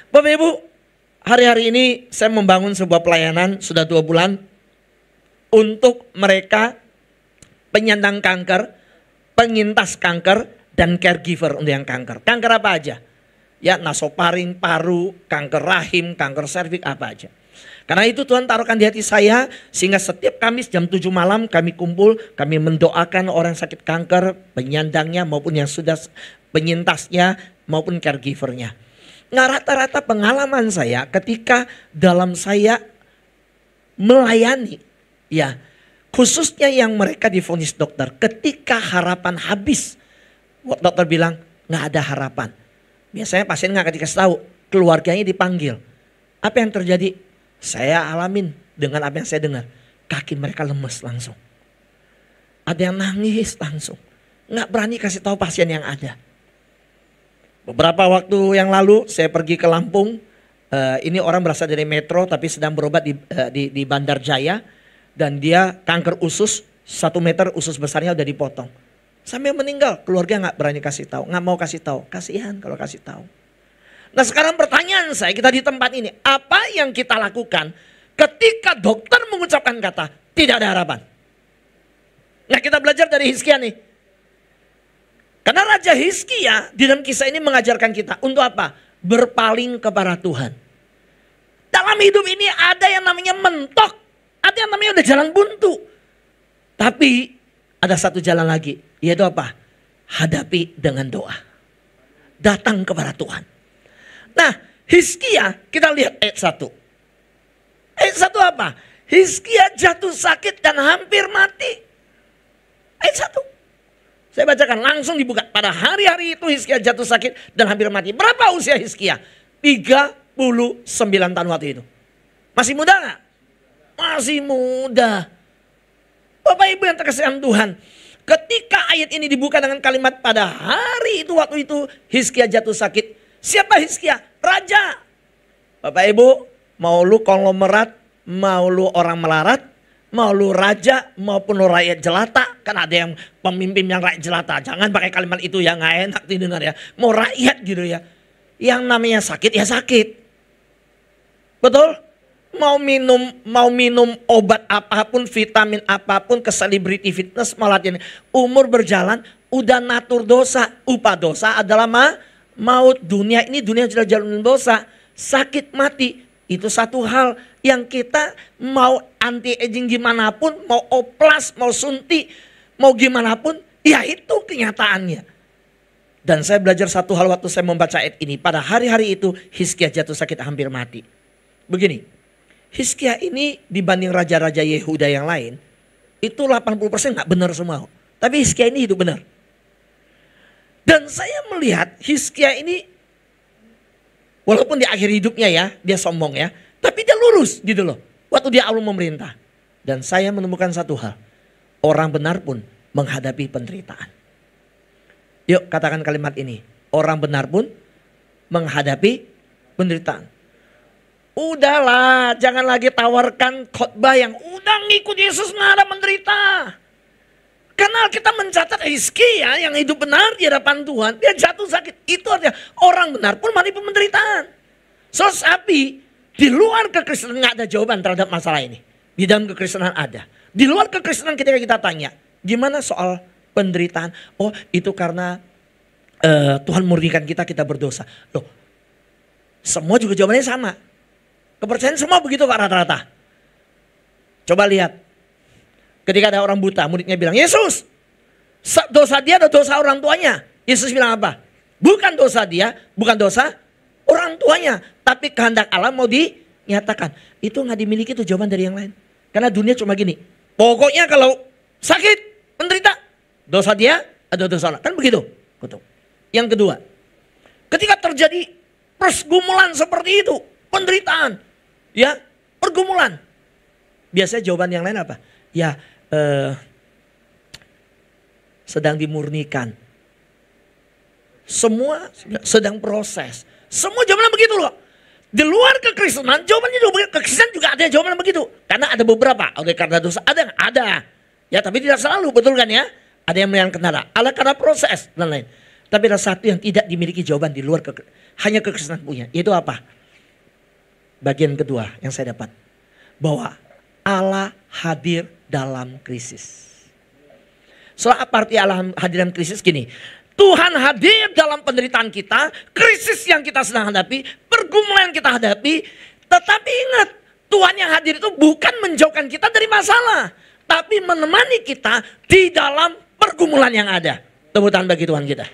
Bapak Ibu, hari-hari ini saya membangun sebuah pelayanan sudah 2 bulan. Untuk mereka penyandang kanker, penyintas kanker, dan caregiver untuk yang kanker. Kanker apa aja? Ya nasofaring, paru, kanker rahim, kanker serviks, apa aja. Karena itu Tuhan taruhkan di hati saya, sehingga setiap Kamis jam 7 malam kami kumpul, kami mendoakan orang sakit kanker, penyandangnya maupun yang sudah penyintasnya maupun caregivernya. Nah rata-rata pengalaman saya ketika dalam saya melayani, ya khususnya yang mereka divonis dokter, ketika harapan habis, dokter bilang nggak ada harapan. Biasanya pasien nggak dikasih tahu, keluarganya dipanggil. Apa yang terjadi? Saya alamin dengan apa yang saya dengar. Kaki mereka lemes langsung. Ada yang nangis langsung. Nggak berani kasih tahu pasien yang ada. Beberapa waktu yang lalu saya pergi ke Lampung. Ini orang berasal dari Metro tapi sedang berobat di Bandar Jaya. Dan dia kanker usus, 1 meter usus besarnya udah dipotong. Sampai meninggal, keluarga nggak berani kasih tahu, nggak mau kasih tahu. Kasihan kalau kasih tahu. Nah sekarang pertanyaan saya, kita di tempat ini, apa yang kita lakukan ketika dokter mengucapkan kata tidak ada harapan? Nah kita belajar dari Hizkia nih. Karena Raja Hizkia di dalam kisah ini mengajarkan kita untuk apa? Berpaling kepada Tuhan. Dalam hidup ini ada yang namanya mentok, ada yang namanya udah jalan buntu. Tapi ada satu jalan lagi, yaitu apa? Hadapi dengan doa. Datang kepada Tuhan. Nah, Hizkia kita lihat ayat 1. Ayat 1 apa? Hizkia jatuh sakit dan hampir mati. Ayat 1. Saya bacakan langsung dibuka. Pada hari-hari itu Hizkia jatuh sakit dan hampir mati. Berapa usia Hizkia? 39 tahun waktu itu. Masih muda gak? Masih muda. Bapak Ibu yang terkasihan Tuhan. Ketika ayat ini dibuka dengan kalimat pada hari itu, waktu itu Hizkia jatuh sakit. Siapa Hizkia? Raja. Bapak Ibu, mau lu konglomerat, mau lu orang melarat, mau lu raja maupun lu rakyat jelata. Kan ada yang pemimpin yang rakyat jelata. Jangan pakai kalimat itu ya, gak enak didengar ya. Mau rakyat gitu ya. Yang namanya sakit ya sakit. Betul? Mau minum obat apapun, vitamin apapun, ke selebriti fitness, mau latihan. Umur berjalan, udah natur dosa. Upah dosa adalah maut. Dunia ini dunia sudah jalan dosa. Sakit mati. Itu satu hal yang kita mau anti aging gimana pun, mau oplas, mau suntik, mau gimana pun, ya itu kenyataannya. Dan saya belajar satu hal waktu saya membaca ayat ini. Pada hari-hari itu Hizkia jatuh sakit hampir mati. Begini, Hizkia ini dibanding raja-raja Yehuda yang lain, itu 80% gak benar semua. Tapi Hizkia ini hidup benar. Dan saya melihat Hizkia ini, walaupun di akhir hidupnya ya, dia sombong ya. Tapi dia lurus gitu loh. Waktu dia awal memerintah. Dan saya menemukan satu hal. Orang benar pun menghadapi penderitaan. Yuk katakan kalimat ini. Orang benar pun menghadapi penderitaan. Udahlah, jangan lagi tawarkan khotbah yang udah ngikut Yesus nggak ada menderita. Karena kita mencatat Hizkia yang hidup benar di hadapan Tuhan, dia jatuh sakit. Itu artinya orang benar pun menghadapi penderitaan. So, tapi di luar kekristenan nggak ada jawaban terhadap masalah ini. Di dalam kekristenan ada. Di luar kekristenan ketika kita tanya, gimana soal penderitaan? Oh, itu karena Tuhan murnikan kita berdosa. Loh, semua juga jawabannya sama. Kepercayaan semua begitu kok rata-rata. Coba lihat. Ketika ada orang buta, muridnya bilang, Yesus, dosa dia atau dosa orang tuanya? Yesus bilang apa? Bukan dosa dia, bukan dosa orang tuanya. Tapi kehendak Allah mau dinyatakan. Itu gak dimiliki tuh jawaban dari yang lain. Karena dunia cuma gini. Pokoknya kalau sakit, menderita, dosa dia atau dosa Allah. Kan begitu. Yang kedua, ketika terjadi pergumulan seperti itu, penderitaan, ya, pergumulan. Biasanya jawaban yang lain apa? Ya, sedang dimurnikan. Semua sedang proses. Semua jawabannya begitu loh. Di luar kekristenan, jawabannya juga begitu. Kekristenan juga ada jawabannya begitu. Karena ada beberapa. Oleh karena dosa ada. Ya, tapi tidak selalu, betul kan ya? Ada yang melihat kendala. Ada karena proses dan lain. Tapi ada satu yang tidak dimiliki jawaban di luar hanya kekristenan punya. Yaitu apa? Bagian kedua yang saya dapat. Bahwa Allah hadir dalam krisis. Soal apa arti Allah hadir dalam krisis? Gini. Tuhan hadir dalam penderitaan kita. Krisis yang kita sedang hadapi. Pergumulan yang kita hadapi. Tetapi ingat. Tuhan yang hadir itu bukan menjauhkan kita dari masalah. Tapi menemani kita di dalam pergumulan yang ada. Tepuk tangan bagi Tuhan kita.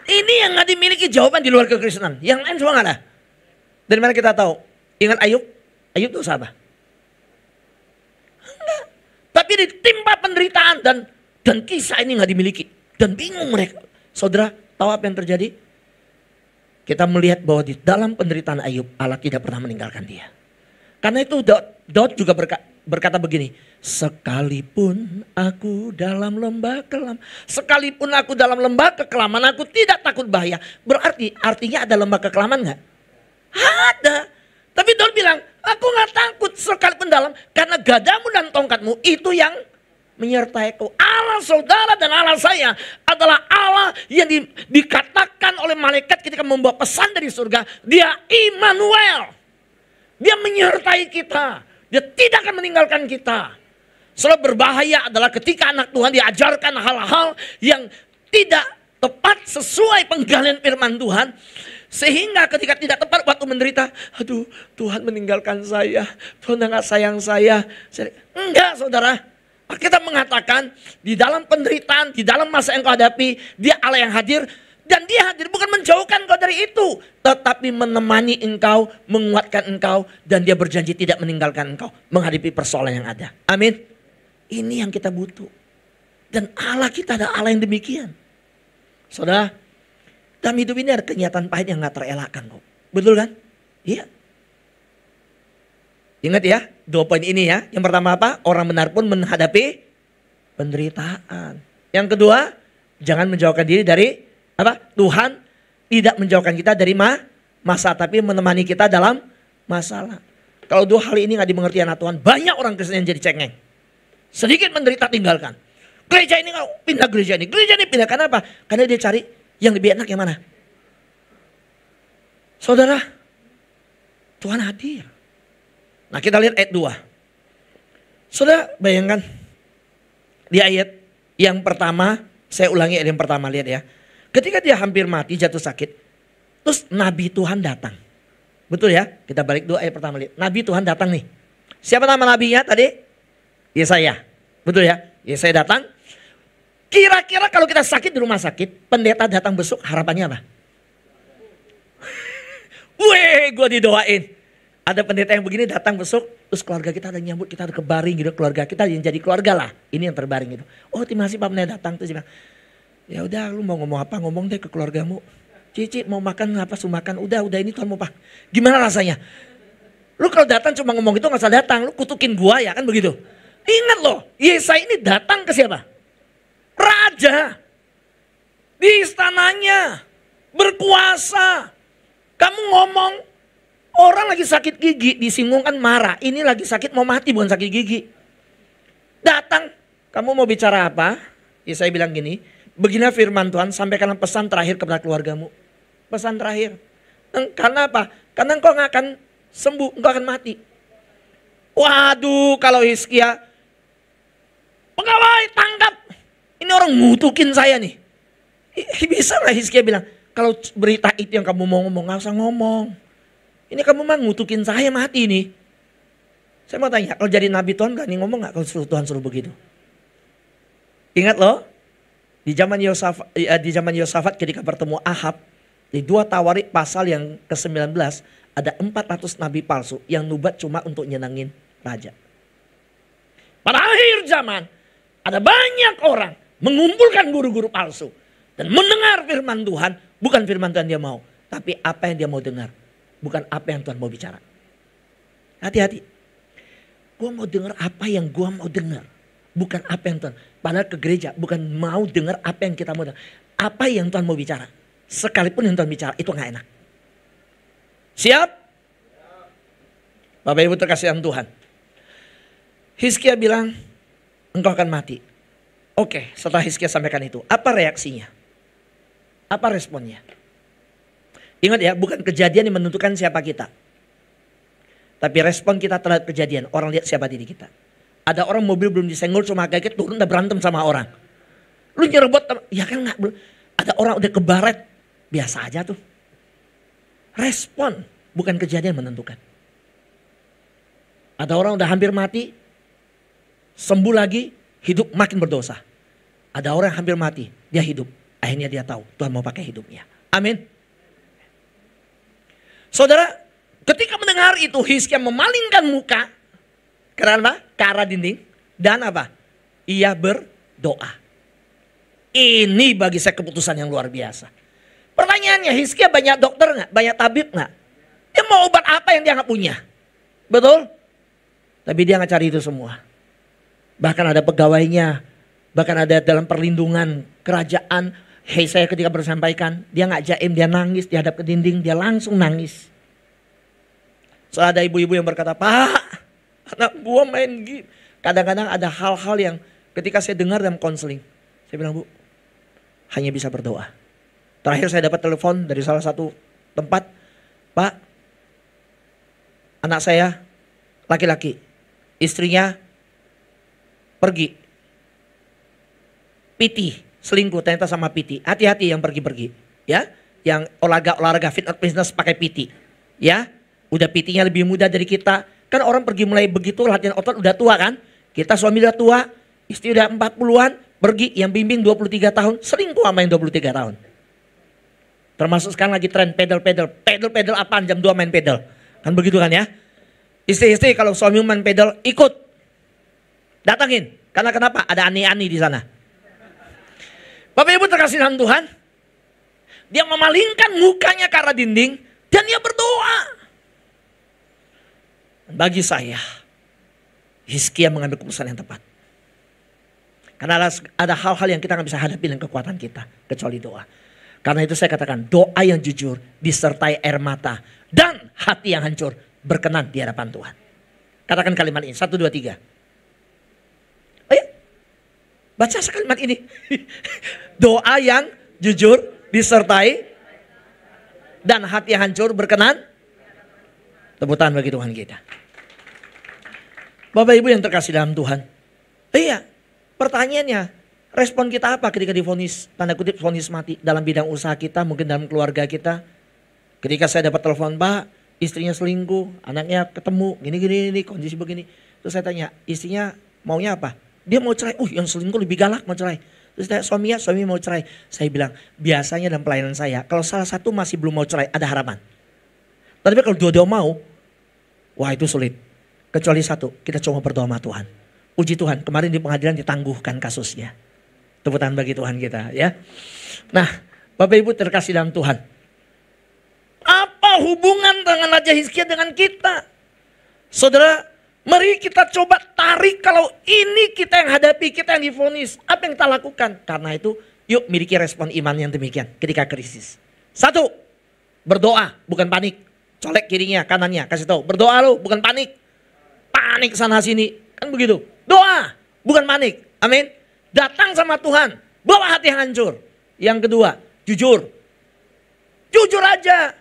Ini yang gak dimiliki jawaban di luar kekristenan. Yang lain semua gak ada. Dari mana kita tahu? Ingat Ayub? Ayub dosa apa? Enggak. Tapi ditimpa penderitaan dan kisah ini gak dimiliki. Dan bingung mereka. Saudara, tahu apa yang terjadi? Kita melihat bahwa di dalam penderitaan Ayub, Allah tidak pernah meninggalkan dia. Karena itu Daud juga berkata begini. Sekalipun aku dalam lembah kelam. Sekalipun aku dalam lembah kekelaman, aku tidak takut bahaya. Berarti artinya ada lembah kekelaman gak? Ada. Tapi Daud bilang, aku gak takut sekalipun dalam. Karena gadamu dan tongkatmu itu yang menyertaiku. Allah saudara dan Allah saya adalah Allah yang dikatakan oleh malaikat ketika membawa pesan dari surga. Dia Immanuel. Dia menyertai kita. Dia tidak akan meninggalkan kita. Selalu berbahaya adalah ketika anak Tuhan diajarkan hal-hal yang tidak tepat sesuai penggalian firman Tuhan. Sehingga ketika tidak tepat waktu menderita, aduh Tuhan meninggalkan saya, Tuhan nggak sayang saya. Enggak saudara, kita mengatakan di dalam penderitaan, di dalam masa yang kau hadapi, dia Allah yang hadir. Dan dia hadir bukan menjauhkan kau dari itu, tetapi menemani engkau, menguatkan engkau. Dan dia berjanji tidak meninggalkan engkau menghadapi persoalan yang ada. Amin. Ini yang kita butuh. Dan Allah kita ada Allah yang demikian. Saudara, dalam hidup ini ada kenyataan pahit yang gak terelakkan kok. Betul kan? Iya. Ingat ya, 2 poin ini ya. Yang pertama apa? Orang benar pun menghadapi penderitaan. Yang kedua, jangan menjauhkan diri dari apa? Tuhan tidak menjauhkan kita dari masalah, tapi menemani kita dalam masalah. Kalau 2 hal ini gak dimengerti anak Tuhan, banyak orang Kristen yang jadi cengeng. Sedikit menderita tinggalkan. Gereja ini pindah gereja ini pindah. Kenapa? Karena dia cari yang lebih enak yang mana? Saudara, Tuhan hadir. Nah kita lihat ayat 2. Saudara bayangkan di ayat yang pertama, saya ulangi ayat yang pertama, lihat ya. Ketika dia hampir mati, jatuh sakit, terus Nabi Tuhan datang. Betul ya? Kita balik 2 ayat pertama, lihat. Nabi Tuhan datang nih. Siapa nama nabinya tadi? Yesaya. Betul ya? Yesaya datang. Kira-kira kalau kita sakit di rumah sakit, pendeta datang besok, harapannya apa? Weh, gue didoain. Ada pendeta yang begini datang besok, terus keluarga kita ada nyambut, kita ada kebaring gitu, keluarga kita yang jadi keluarga lah. Ini yang terbaring gitu. Oh, terima kasih Pak pendeta datang, terus dia bilang, ya udah lu mau ngomong apa, ngomong deh ke keluargamu. Cici mau makan apa, sumakan, udah ini Tuhan mau pak. Gimana rasanya? Lu kalau datang cuma ngomong itu nggak usah datang, lu kutukin gua ya kan begitu. Ingat loh, Yesaya ini datang ke siapa? Raja. Di istananya. Berkuasa. Kamu ngomong. Orang lagi sakit gigi. Disinggung kan marah. Ini lagi sakit mau mati bukan sakit gigi. Datang. Kamu mau bicara apa? Yesaya bilang gini. Beginilah firman Tuhan. Sampaikanlah pesan terakhir kepada keluargamu. Pesan terakhir. Karena apa? Karena engkau gak akan sembuh. Engkau akan mati. Waduh kalau Hizkia. Pegawai tangkap. Ini orang ngutukin saya nih. Bisa gak Hizkia bilang, kalau berita itu yang kamu mau ngomong, gak usah ngomong. Ini kamu mah ngutukin saya mati nih. Saya mau tanya, kalau jadi nabi Tuhan berani ngomong gak kalau Tuhan suruh begitu? Ingat loh, di zaman Yosafat ketika bertemu Ahab, di 2 Tawarik pasal yang ke-19, ada 400 nabi palsu yang nubat cuma untuk nyenangin raja. Pada akhir zaman, ada banyak orang mengumpulkan guru-guru palsu. Dan mendengar firman Tuhan. Bukan firman Tuhan dia mau. Tapi apa yang dia mau dengar. Bukan apa yang Tuhan mau bicara. Hati-hati. Gue mau dengar apa yang gue mau dengar. Bukan apa yang Tuhan. Padahal ke gereja bukan mau dengar apa yang kita mau dengar. Apa yang Tuhan mau bicara. Sekalipun yang Tuhan bicara itu gak enak. Siap? Bapak Ibu terkasih dalam Tuhan. Hizkia bilang engkau akan mati. Oke, setelah Hizkia sampaikan itu, apa reaksinya? Apa responnya? Ingat ya, bukan kejadian yang menentukan siapa kita. Tapi respon kita terhadap kejadian, orang lihat siapa diri kita. Ada orang mobil belum disenggol cuma kaget turun udah berantem sama orang. Lu nyerebot, ya kan enggak. Ada orang udah kebaret, biasa aja tuh. Respon, bukan kejadian menentukan. Ada orang udah hampir mati, sembuh lagi, hidup makin berdosa. Ada orang yang hampir mati, dia hidup. Akhirnya dia tahu Tuhan mau pakai hidupnya. Amin. Saudara, ketika mendengar itu Hizkia memalingkan muka. Karena apa? Ke arah dinding. Dan apa? Ia berdoa. Ini bagi saya keputusan yang luar biasa. Pertanyaannya, Hizkia banyak dokter gak? Banyak tabib gak? Dia mau obat apa yang dia gak punya? Betul? Tapi dia gak cari itu semua. Bahkan ada pegawainya. Bahkan ada dalam perlindungan kerajaan. Hei, saya ketika bersampaikan, dia gak jaim, dia nangis, dia hadap ke dinding, dia langsung nangis. So ada ibu-ibu yang berkata, Pak, anak gua main gitu. Kadang-kadang ada hal-hal yang ketika saya dengar dalam konseling. Saya bilang, Bu, hanya bisa berdoa. Terakhir saya dapat telepon dari salah satu tempat. Pak, anak saya laki-laki, istrinya pergi. PT selingkuh ternyata sama PT. Hati-hati yang pergi-pergi. Ya, yang olahraga fitness pakai PT. Ya, udah PT-nya lebih muda dari kita. Kan orang pergi mulai begitu latihan otot udah tua kan. Kita suami udah tua, istri udah 40-an, pergi yang bimbing 23 tahun, selingkuh sama yang 23 tahun. Termasuk sekarang lagi tren pedal apaan jam 2 main pedal. Kan begitu kan ya. Istri-istri kalau suami main pedal ikut. Datangin. Karena kenapa? Ada ani-ani di sana. Bapak Ibu terkasih dalam Tuhan. Dia memalingkan mukanya ke arah dinding dan dia berdoa. Bagi saya, Hizkia mengambil keputusan yang tepat. Karena ada hal-hal yang kita nggak bisa hadapi dengan kekuatan kita, kecuali doa. Karena itu saya katakan, doa yang jujur disertai air mata dan hati yang hancur berkenan di hadapan Tuhan. Katakan kalimat ini, 1, 2, 3. Ayo, baca kalimat ini. Doa yang jujur disertai dan hati yang hancur berkenan. Tepuk tangan bagi Tuhan kita. Bapak Ibu yang terkasih dalam Tuhan. Iya, pertanyaannya, respon kita apa ketika divonis, tanda kutip vonis mati dalam bidang usaha kita, mungkin dalam keluarga kita. Ketika saya dapat telepon, Pak, istrinya selingkuh, anaknya ketemu, gini, kondisi begini. Terus saya tanya, istrinya maunya apa? Dia mau cerai. Yang selingkuh lebih galak mau cerai. Terus saya, suami mau cerai. Saya bilang, biasanya dalam pelayanan saya, kalau salah satu masih belum mau cerai, ada harapan. Tapi kalau dua-dua mau, wah itu sulit. Kecuali satu, kita coba berdoa sama Tuhan. Puji Tuhan, kemarin di pengadilan ditangguhkan kasusnya. Tepuk tangan bagi Tuhan kita ya. Nah, Bapak Ibu terkasih dalam Tuhan. Apa hubungan dengan Raja Hizkia dengan kita? Saudara, mari kita coba tarik kalau ini kita yang hadapi, kita yang divonis. Apa yang kita lakukan? Karena itu, yuk miliki respon iman yang demikian ketika krisis. 1, berdoa, bukan panik. Colek kirinya, kanannya, kasih tahu. Berdoa lu, bukan panik. Panik sana sini, kan begitu. Doa, bukan panik. Amin. Datang sama Tuhan, bawa hati yang hancur. Yang kedua, jujur. Jujur aja.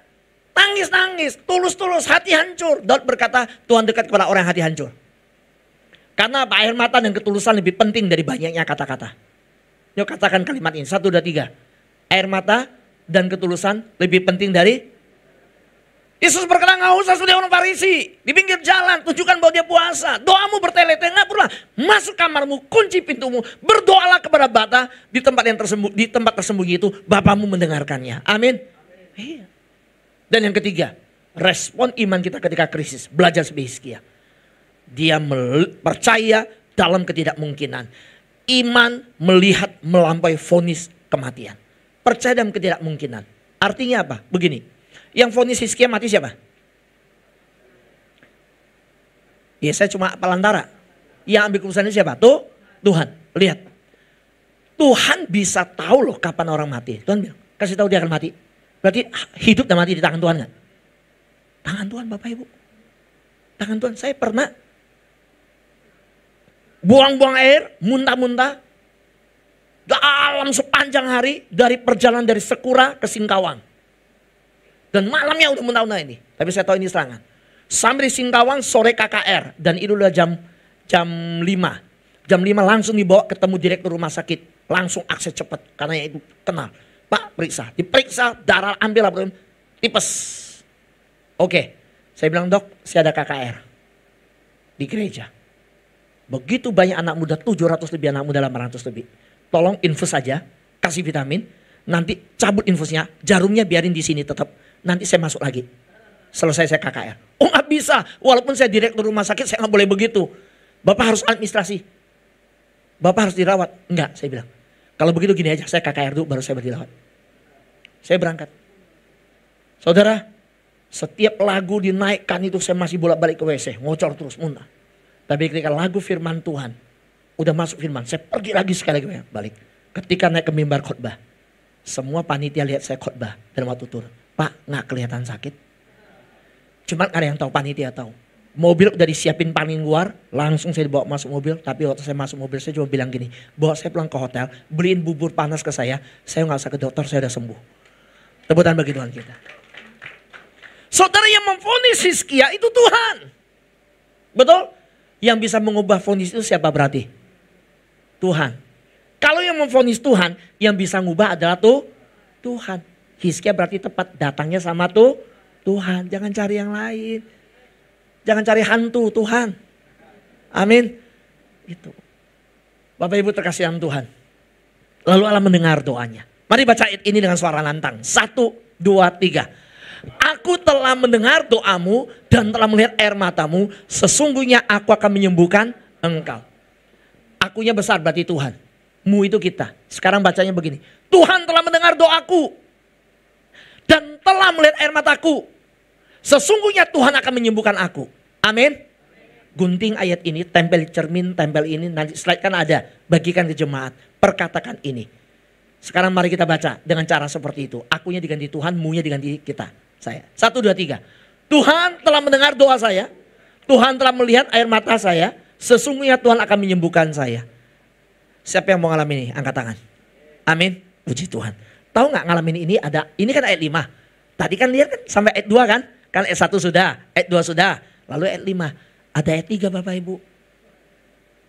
Nangis, tulus-tulus, hati hancur. Daud berkata, Tuhan dekat kepada orang yang hati hancur. Karena apa? Air mata dan ketulusan lebih penting dari banyaknya kata-kata. Yuk katakan kalimat ini, 1, 2, 3. Air mata dan ketulusan lebih penting dari... Yesus berkata, nggak usah seperti orang Farisi. Di pinggir jalan, tunjukkan bahwa dia puasa. Doamu bertele-tele, nggak perlu. Masuk kamarmu, kunci pintumu. Berdoalah kepada Bapa di tempat tersembunyi itu. Bapamu mendengarkannya. Amin. Iya. Dan yang ketiga, respon iman kita ketika krisis. Belajar sebagai Hizkia. Dia percaya dalam ketidakmungkinan. Iman melihat melampaui vonis kematian. Percaya dalam ketidakmungkinan. Artinya apa? Begini. Yang vonis Hizkia mati siapa? Ya saya cuma pelantara. Yang ambil keputusannya siapa? Tuh Tuhan. Lihat. Tuhan bisa tahu loh kapan orang mati. Tuhan bilang, kasih tahu dia akan mati. Berarti hidup dan mati di tangan Tuhan kan? Tangan Tuhan Bapak Ibu. Tangan Tuhan. Saya pernah buang-buang air, muntah-muntah. Dalam sepanjang hari dari perjalanan dari Sekura ke Singkawang. Dan malamnya udah muntah-muntah ini. Tapi saya tahu ini serangan. Sampai di Singkawang sore KKR. Dan itu udah jam 5. Jam 5 langsung dibawa ketemu direktur rumah sakit. Langsung akses cepat. Karena itu kenal. Pak periksa. Diperiksa darah ambil laboratorium. Tipes. Oke. Saya bilang dok saya ada KKR. Di gereja. Begitu banyak anak muda. 700 lebih anak muda 800 lebih. Tolong infus saja. Kasih vitamin. Nanti cabut infusnya. Jarumnya biarin di sini tetap. Nanti saya masuk lagi. Selesai saya KKR. Oh nggak bisa. Walaupun saya direktur rumah sakit saya nggak boleh begitu. Bapak harus administrasi. Bapak harus dirawat. Enggak saya bilang. Kalau begitu gini aja. Saya KKR dulu baru saya dirawat. Saya berangkat. Saudara. Setiap lagu dinaikkan itu saya masih bolak-balik ke WC. Ngocor terus muntah. Tapi ketika lagu firman Tuhan. Udah masuk firman. Saya pergi lagi sekali lagi balik. Ketika naik ke mimbar khotbah. Semua panitia lihat saya khotbah. Dan waktu turun. Pak nggak kelihatan sakit. Cuman ada yang tahu, panitia tahu. Mobil udah disiapin paling luar. Langsung saya dibawa masuk mobil. Tapi waktu saya masuk mobil saya cuma bilang gini. Bawa saya pulang ke hotel. Beliin bubur panas ke saya. Saya nggak usah ke dokter, saya udah sembuh. Tepuk tangan bagi Tuhan kita. Saudara yang memvonis Hizkia itu Tuhan. Betul? Yang bisa mengubah vonis itu siapa berarti? Tuhan. Kalau yang memvonis Tuhan, yang bisa ngubah adalah Tuhan. Hizkia berarti tepat, datangnya sama Tuhan. Jangan cari yang lain. Jangan cari hantu Tuhan. Amin. Itu. Bapak Ibu terkasih dalam Tuhan. Lalu Allah mendengar doanya. Mari baca ayat ini dengan suara lantang. 1, 2, 3. Aku telah mendengar doamu dan telah melihat air matamu. Sesungguhnya aku akan menyembuhkan engkau. Akunya besar berarti Tuhan. Mu itu kita. Sekarang bacanya begini. Tuhan telah mendengar doaku. Dan telah melihat air mataku. Sesungguhnya Tuhan akan menyembuhkan aku. Amin. Gunting ayat ini, tempel cermin, tempel ini. Nanti slide kan ada. Bagikan ke jemaat. Perkatakan ini. Sekarang mari kita baca dengan cara seperti itu. Akunya diganti Tuhan, munya diganti kita. Saya. 1, 2, 3. Tuhan telah mendengar doa saya. Tuhan telah melihat air mata saya. Sesungguhnya Tuhan akan menyembuhkan saya. Siapa yang mau ngalamin ini? Angkat tangan. Amin. Puji Tuhan. Tahu nggak ngalamin ini ada? Ini kan ayat 5. Tadi kan lihat kan sampai ayat 2 kan? Kan ayat 1 sudah, ayat 2 sudah. Lalu ayat 5. Ada ayat 3 Bapak Ibu.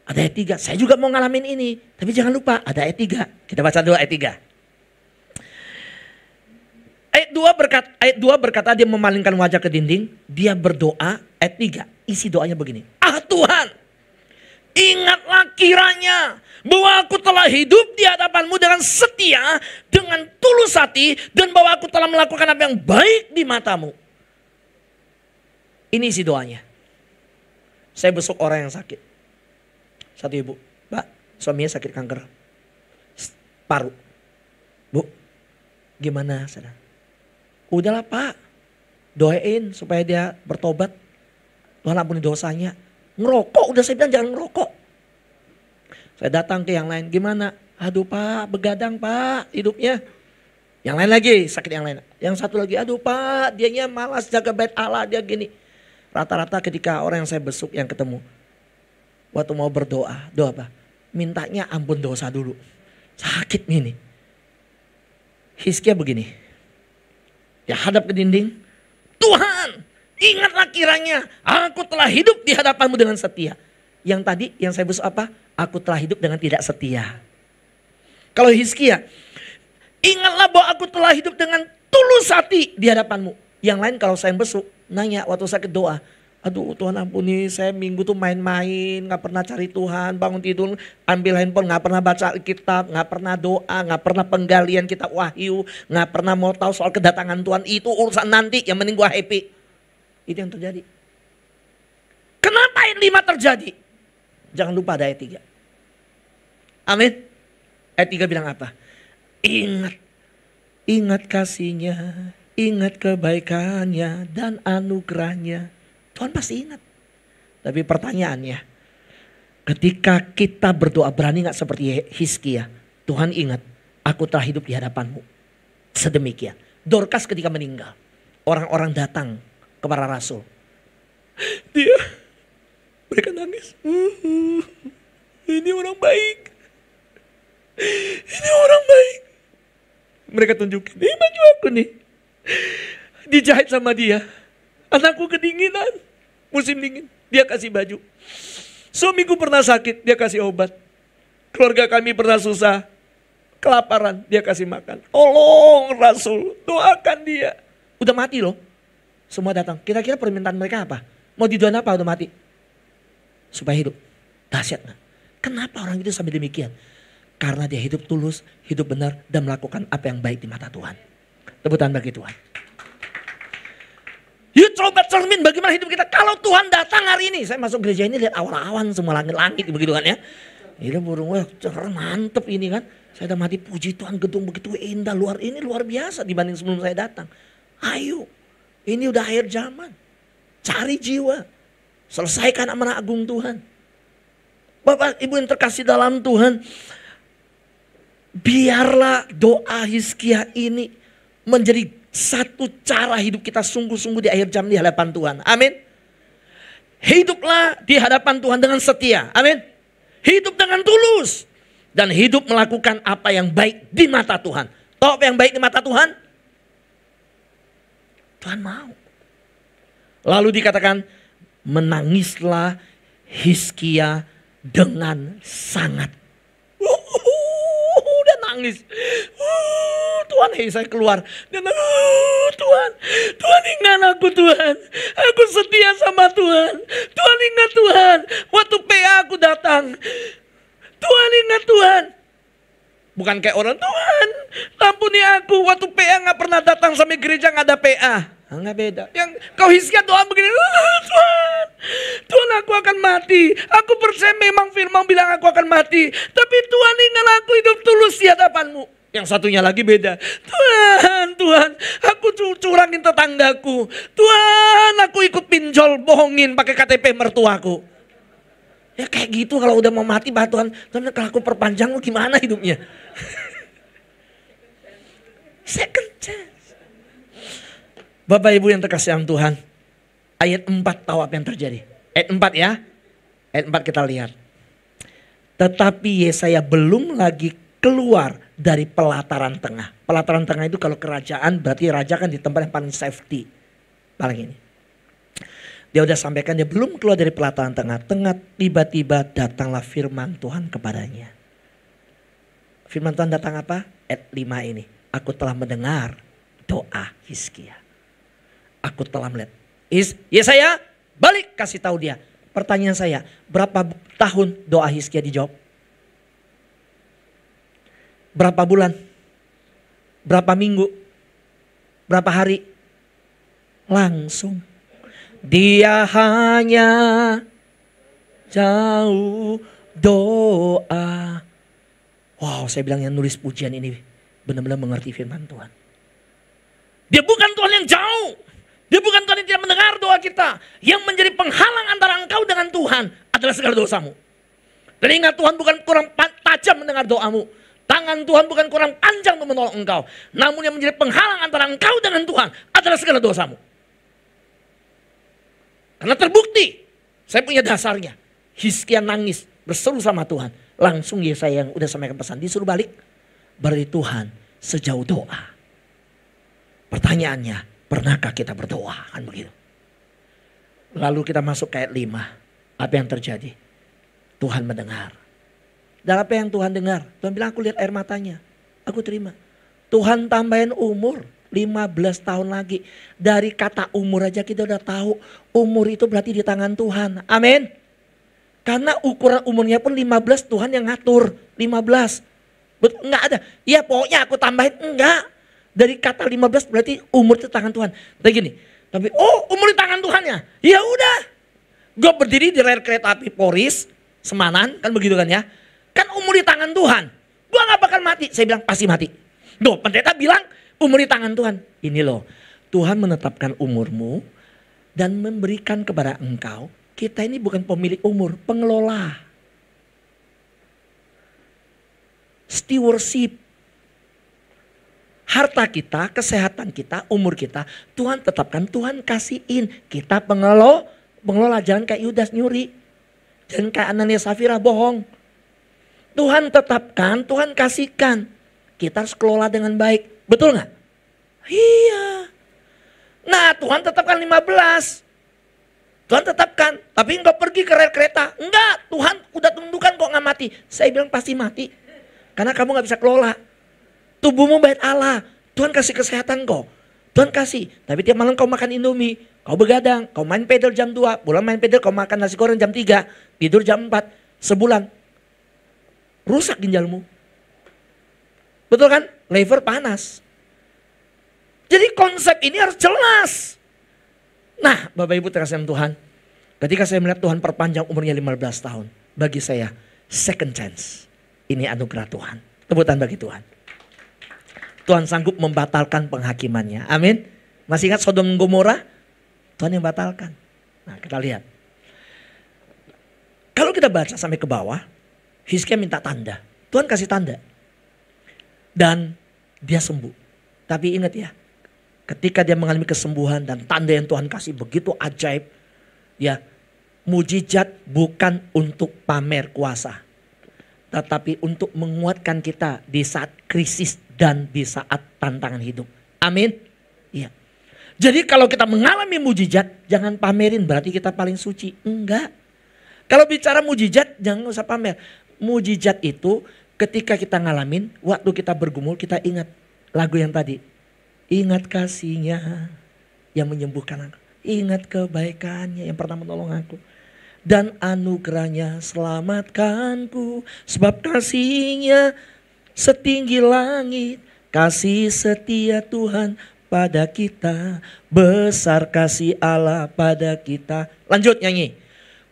Ada ayat 3. Saya juga mau ngalamin ini. Tapi jangan lupa ada ayat 3. Kita baca dulu ayat 3. Ayat 2 berkata dia memalingkan wajah ke dinding. Dia berdoa. Ayat 3. Isi doanya begini. Ah Tuhan, ingatlah kiranya bahwa aku telah hidup di hadapanmu dengan setia, dengan tulus hati, dan bahwa aku telah melakukan apa yang baik di matamu. Ini isi doanya. Saya besok orang yang sakit. Satu ibu, Mbak, suaminya sakit kanker paru. Bu, gimana saudara? Udahlah Pak, doain supaya dia bertobat. Tuhan ampuni dosanya. Ngerokok, udah saya bilang jangan ngerokok. Saya datang ke yang lain, gimana? Aduh Pak, begadang Pak hidupnya. Yang lain lagi, sakit yang lain. Yang satu lagi, aduh Pak, dianya malas jaga bait Allah, dia gini. Rata-rata ketika orang yang saya besuk yang ketemu. Waktu mau berdoa, doa apa? Mintanya ampun dosa dulu. Sakit ini. Hizkia begini. Ya hadap ke dinding. Tuhan, ingatlah kiranya aku telah hidup di hadapanmu dengan setia. Yang tadi yang saya besuk apa? Aku telah hidup dengan tidak setia. Kalau Hizkia, ingatlah bahwa aku telah hidup dengan tulus hati di hadapanmu. Yang lain kalau saya besuk, nanya waktu saya doa. Aduh Tuhan ampuni, saya minggu tuh main-main, gak pernah cari Tuhan, bangun tidur, ambil handphone, gak pernah baca Alkitab, gak pernah doa, gak pernah penggalian kitab Wahyu, gak pernah mau tahu soal kedatangan Tuhan. Itu urusan nanti, yang penting gua happy. Itu yang terjadi. Kenapa ayat 5 terjadi? Jangan lupa ada ayat 3. Amin. Ayat 3 bilang apa? Ingat kasihnya, ingat kebaikannya dan anugerahnya. Tuhan pasti ingat. Tapi pertanyaannya, ketika kita berdoa berani gak seperti Hizkia? Tuhan ingat, aku telah hidup di hadapanmu. Sedemikian. Dorcas ketika meninggal, orang-orang datang kepada Rasul. Mereka nangis. Ini orang baik. Ini orang baik. Mereka tunjukin, ini baju aku nih. Dijahit sama dia. Anakku kedinginan, musim dingin, dia kasih baju. Suamiku pernah sakit, dia kasih obat. Keluarga kami pernah susah, kelaparan, dia kasih makan. Tolong Rasul, doakan dia. Udah mati loh, semua datang. Kira-kira permintaan mereka apa? Mau didoain apa udah mati? Supaya hidup. Dahsyat gak? Kenapa orang itu sampai demikian? Karena dia hidup tulus, hidup benar, dan melakukan apa yang baik di mata Tuhan. Tepuk tangan bagi Tuhan. Yuk coba cermin bagaimana hidup kita. Kalau Tuhan datang hari ini. Saya masuk gereja ini lihat awan-awan semua langit-langit begitu kan ya. Ini burung, wah mantep ini kan. Saya udah mati puji Tuhan, gedung begitu indah. Ini luar biasa dibanding sebelum saya datang. Ayo, ini udah akhir zaman. Cari jiwa. Selesaikan amanah agung Tuhan. Bapak Ibu yang terkasih dalam Tuhan. Biarlah doa Hizkia ini menjadi satu cara hidup kita sungguh-sungguh di akhir zaman di hadapan Tuhan. Amin. Hiduplah di hadapan Tuhan dengan setia. Amin. Hidup dengan tulus. Dan hidup melakukan apa yang baik di mata Tuhan. Tahu apa yang baik di mata Tuhan? Tuhan mau. Lalu dikatakan, menangislah Hizkia dengan sangat. nangis. Tuhan, saya keluar. Dia Tuhan, Tuhan ingat aku Tuhan. Aku setia sama Tuhan. Tuhan ingat Tuhan. Waktu PA aku datang. Tuhan ingat Tuhan. Bukan kayak orang, Tuhan ampuni aku. Waktu PA gak pernah datang sampai gereja gak ada PA. Enggak beda. Yang kau Hizkia doa begini, Tuhan, Tuhan aku akan mati. Aku percaya memang firman bilang aku akan mati. Tapi Tuhan ingat aku hidup tulus di hadapanmu. Yang satunya lagi beda. Tuhan, Tuhan, aku curangin tetanggaku. Tuhan, aku ikut pinjol, bohongin pakai KTP mertuaku. Ya kayak gitu kalau udah mau mati, bah Tuhan, Tuhan kalau aku perpanjang lu gimana hidupnya? Second chance. Bapak Ibu yang terkasih dalam Tuhan, ayat 4 tahu apa yang terjadi? Ayat 4 ya, ayat 4 kita lihat. Tetapi Yesaya belum lagi keluar dari pelataran tengah. Pelataran tengah itu kalau kerajaan berarti raja kan di tempat yang paling safety. Paling ini. Dia udah sampaikan dia belum keluar dari pelataran tengah. Tiba-tiba datanglah firman Tuhan kepadanya. Firman Tuhan datang apa? Ayat 5 ini. Aku telah mendengar doa Hizkia. Aku telah melihat. Yesaya balik kasih tahu dia. Pertanyaan saya, berapa tahun doa Hizkia dijawab? Berapa bulan? Berapa minggu? Berapa hari? Langsung. Dia hanya jauh doa. Wow, saya bilang yang nulis pujian ini benar-benar mengerti firman Tuhan. Dia bukan Tuhan yang jauh. Dia bukan Tuhan yang tidak mendengar doa kita. Yang menjadi penghalang antara engkau dengan Tuhan adalah segala dosamu. Dan ingat, Tuhan bukan kurang tajam mendengar doamu. Tangan Tuhan bukan kurang panjang untuk menolong engkau. Namun yang menjadi penghalang antara engkau dengan Tuhan adalah segala dosamu. Karena terbukti, saya punya dasarnya. Hizkia nangis, berseru sama Tuhan. Langsung Yesaya yang udah sampaikan pesan, disuruh balik. Berarti Tuhan sejauh doa. Pertanyaannya, pernahkah kita berdoa? Kan begitu. Lalu kita masuk ke ayat 5. Apa yang terjadi? Tuhan mendengar. Dan apa yang Tuhan dengar? Tuhan bilang, aku lihat air matanya. Aku terima. Tuhan tambahin umur. 15 tahun lagi. Dari kata umur aja kita udah tahu. Umur itu berarti di tangan Tuhan. Amin. Karena ukuran umurnya pun 15 Tuhan yang ngatur. 15. Enggak ada. Ya pokoknya aku tambahin. Enggak. Dari kata 15 berarti umur itu tangan Tuhan. Tapi gini. Tapi umur di tangan Tuhan ya. Ya udah. Gue berdiri di rel kereta api Poris. Semanan. Kan begitu kan ya. Kan umur di tangan Tuhan. Gue gak bakal mati. Saya bilang pasti mati. Duh, pendeta bilang umur di tangan Tuhan. Ini loh. Tuhan menetapkan umurmu. Dan memberikan kepada engkau. Kita ini bukan pemilik umur. Pengelola. Stewardship. Harta kita, kesehatan kita, umur kita. Tuhan tetapkan, Tuhan kasihin. Kita pengelola. Jangan kayak Yudas nyuri. Jangan kayak Anania Safira bohong. Tuhan tetapkan, Tuhan kasihkan. Kita harus kelola dengan baik. Betul gak? Iya. Nah, Tuhan tetapkan 15. Tuhan tetapkan. Tapi engkau pergi ke rel kereta. Enggak, Tuhan udah tentukan kok gak mati. Saya bilang pasti mati. Karena kamu gak bisa kelola. Tubuhmu bait Allah. Tuhan kasih kesehatan kok. Tuhan kasih. Tapi tiap malam kau makan Indomie. Kau begadang. Kau main pedal jam 2. Pulang main pedal kau makan nasi goreng jam 3. Tidur jam 4. Sebulan. Rusak ginjalmu. Betul kan? Lever panas. Jadi konsep ini harus jelas. Nah, Bapak Ibu terkasih Tuhan. Ketika saya melihat Tuhan perpanjang umurnya 15 tahun. Bagi saya, second chance. Ini anugerah Tuhan. Tepuk tangan bagi Tuhan. Tuhan sanggup membatalkan penghakimannya. Amin. Masih ingat Sodom dan Gomora? Tuhan yang batalkan. Nah, kita lihat. Kalau kita baca sampai ke bawah. Hizkia minta tanda. Tuhan kasih tanda. Dan dia sembuh. Tapi ingat ya. Ketika dia mengalami kesembuhan dan tanda yang Tuhan kasih begitu ajaib. Ya. Mujizat bukan untuk pamer kuasa. Tetapi untuk menguatkan kita di saat krisis dan di saat tantangan hidup. Amin. Iya. Jadi kalau kita mengalami mujizat. Jangan pamerin berarti kita paling suci. Enggak. Kalau bicara mujizat jangan usah pamer. Mujizat itu ketika kita ngalamin, waktu kita bergumul kita ingat lagu yang tadi. Ingat kasihnya yang menyembuhkan aku. Ingat kebaikannya yang pernah menolong aku. Dan anugerahnya selamatkanku. Sebab kasihnya setinggi langit. Kasih setia Tuhan pada kita. Besar kasih Allah pada kita. Lanjut nyanyi.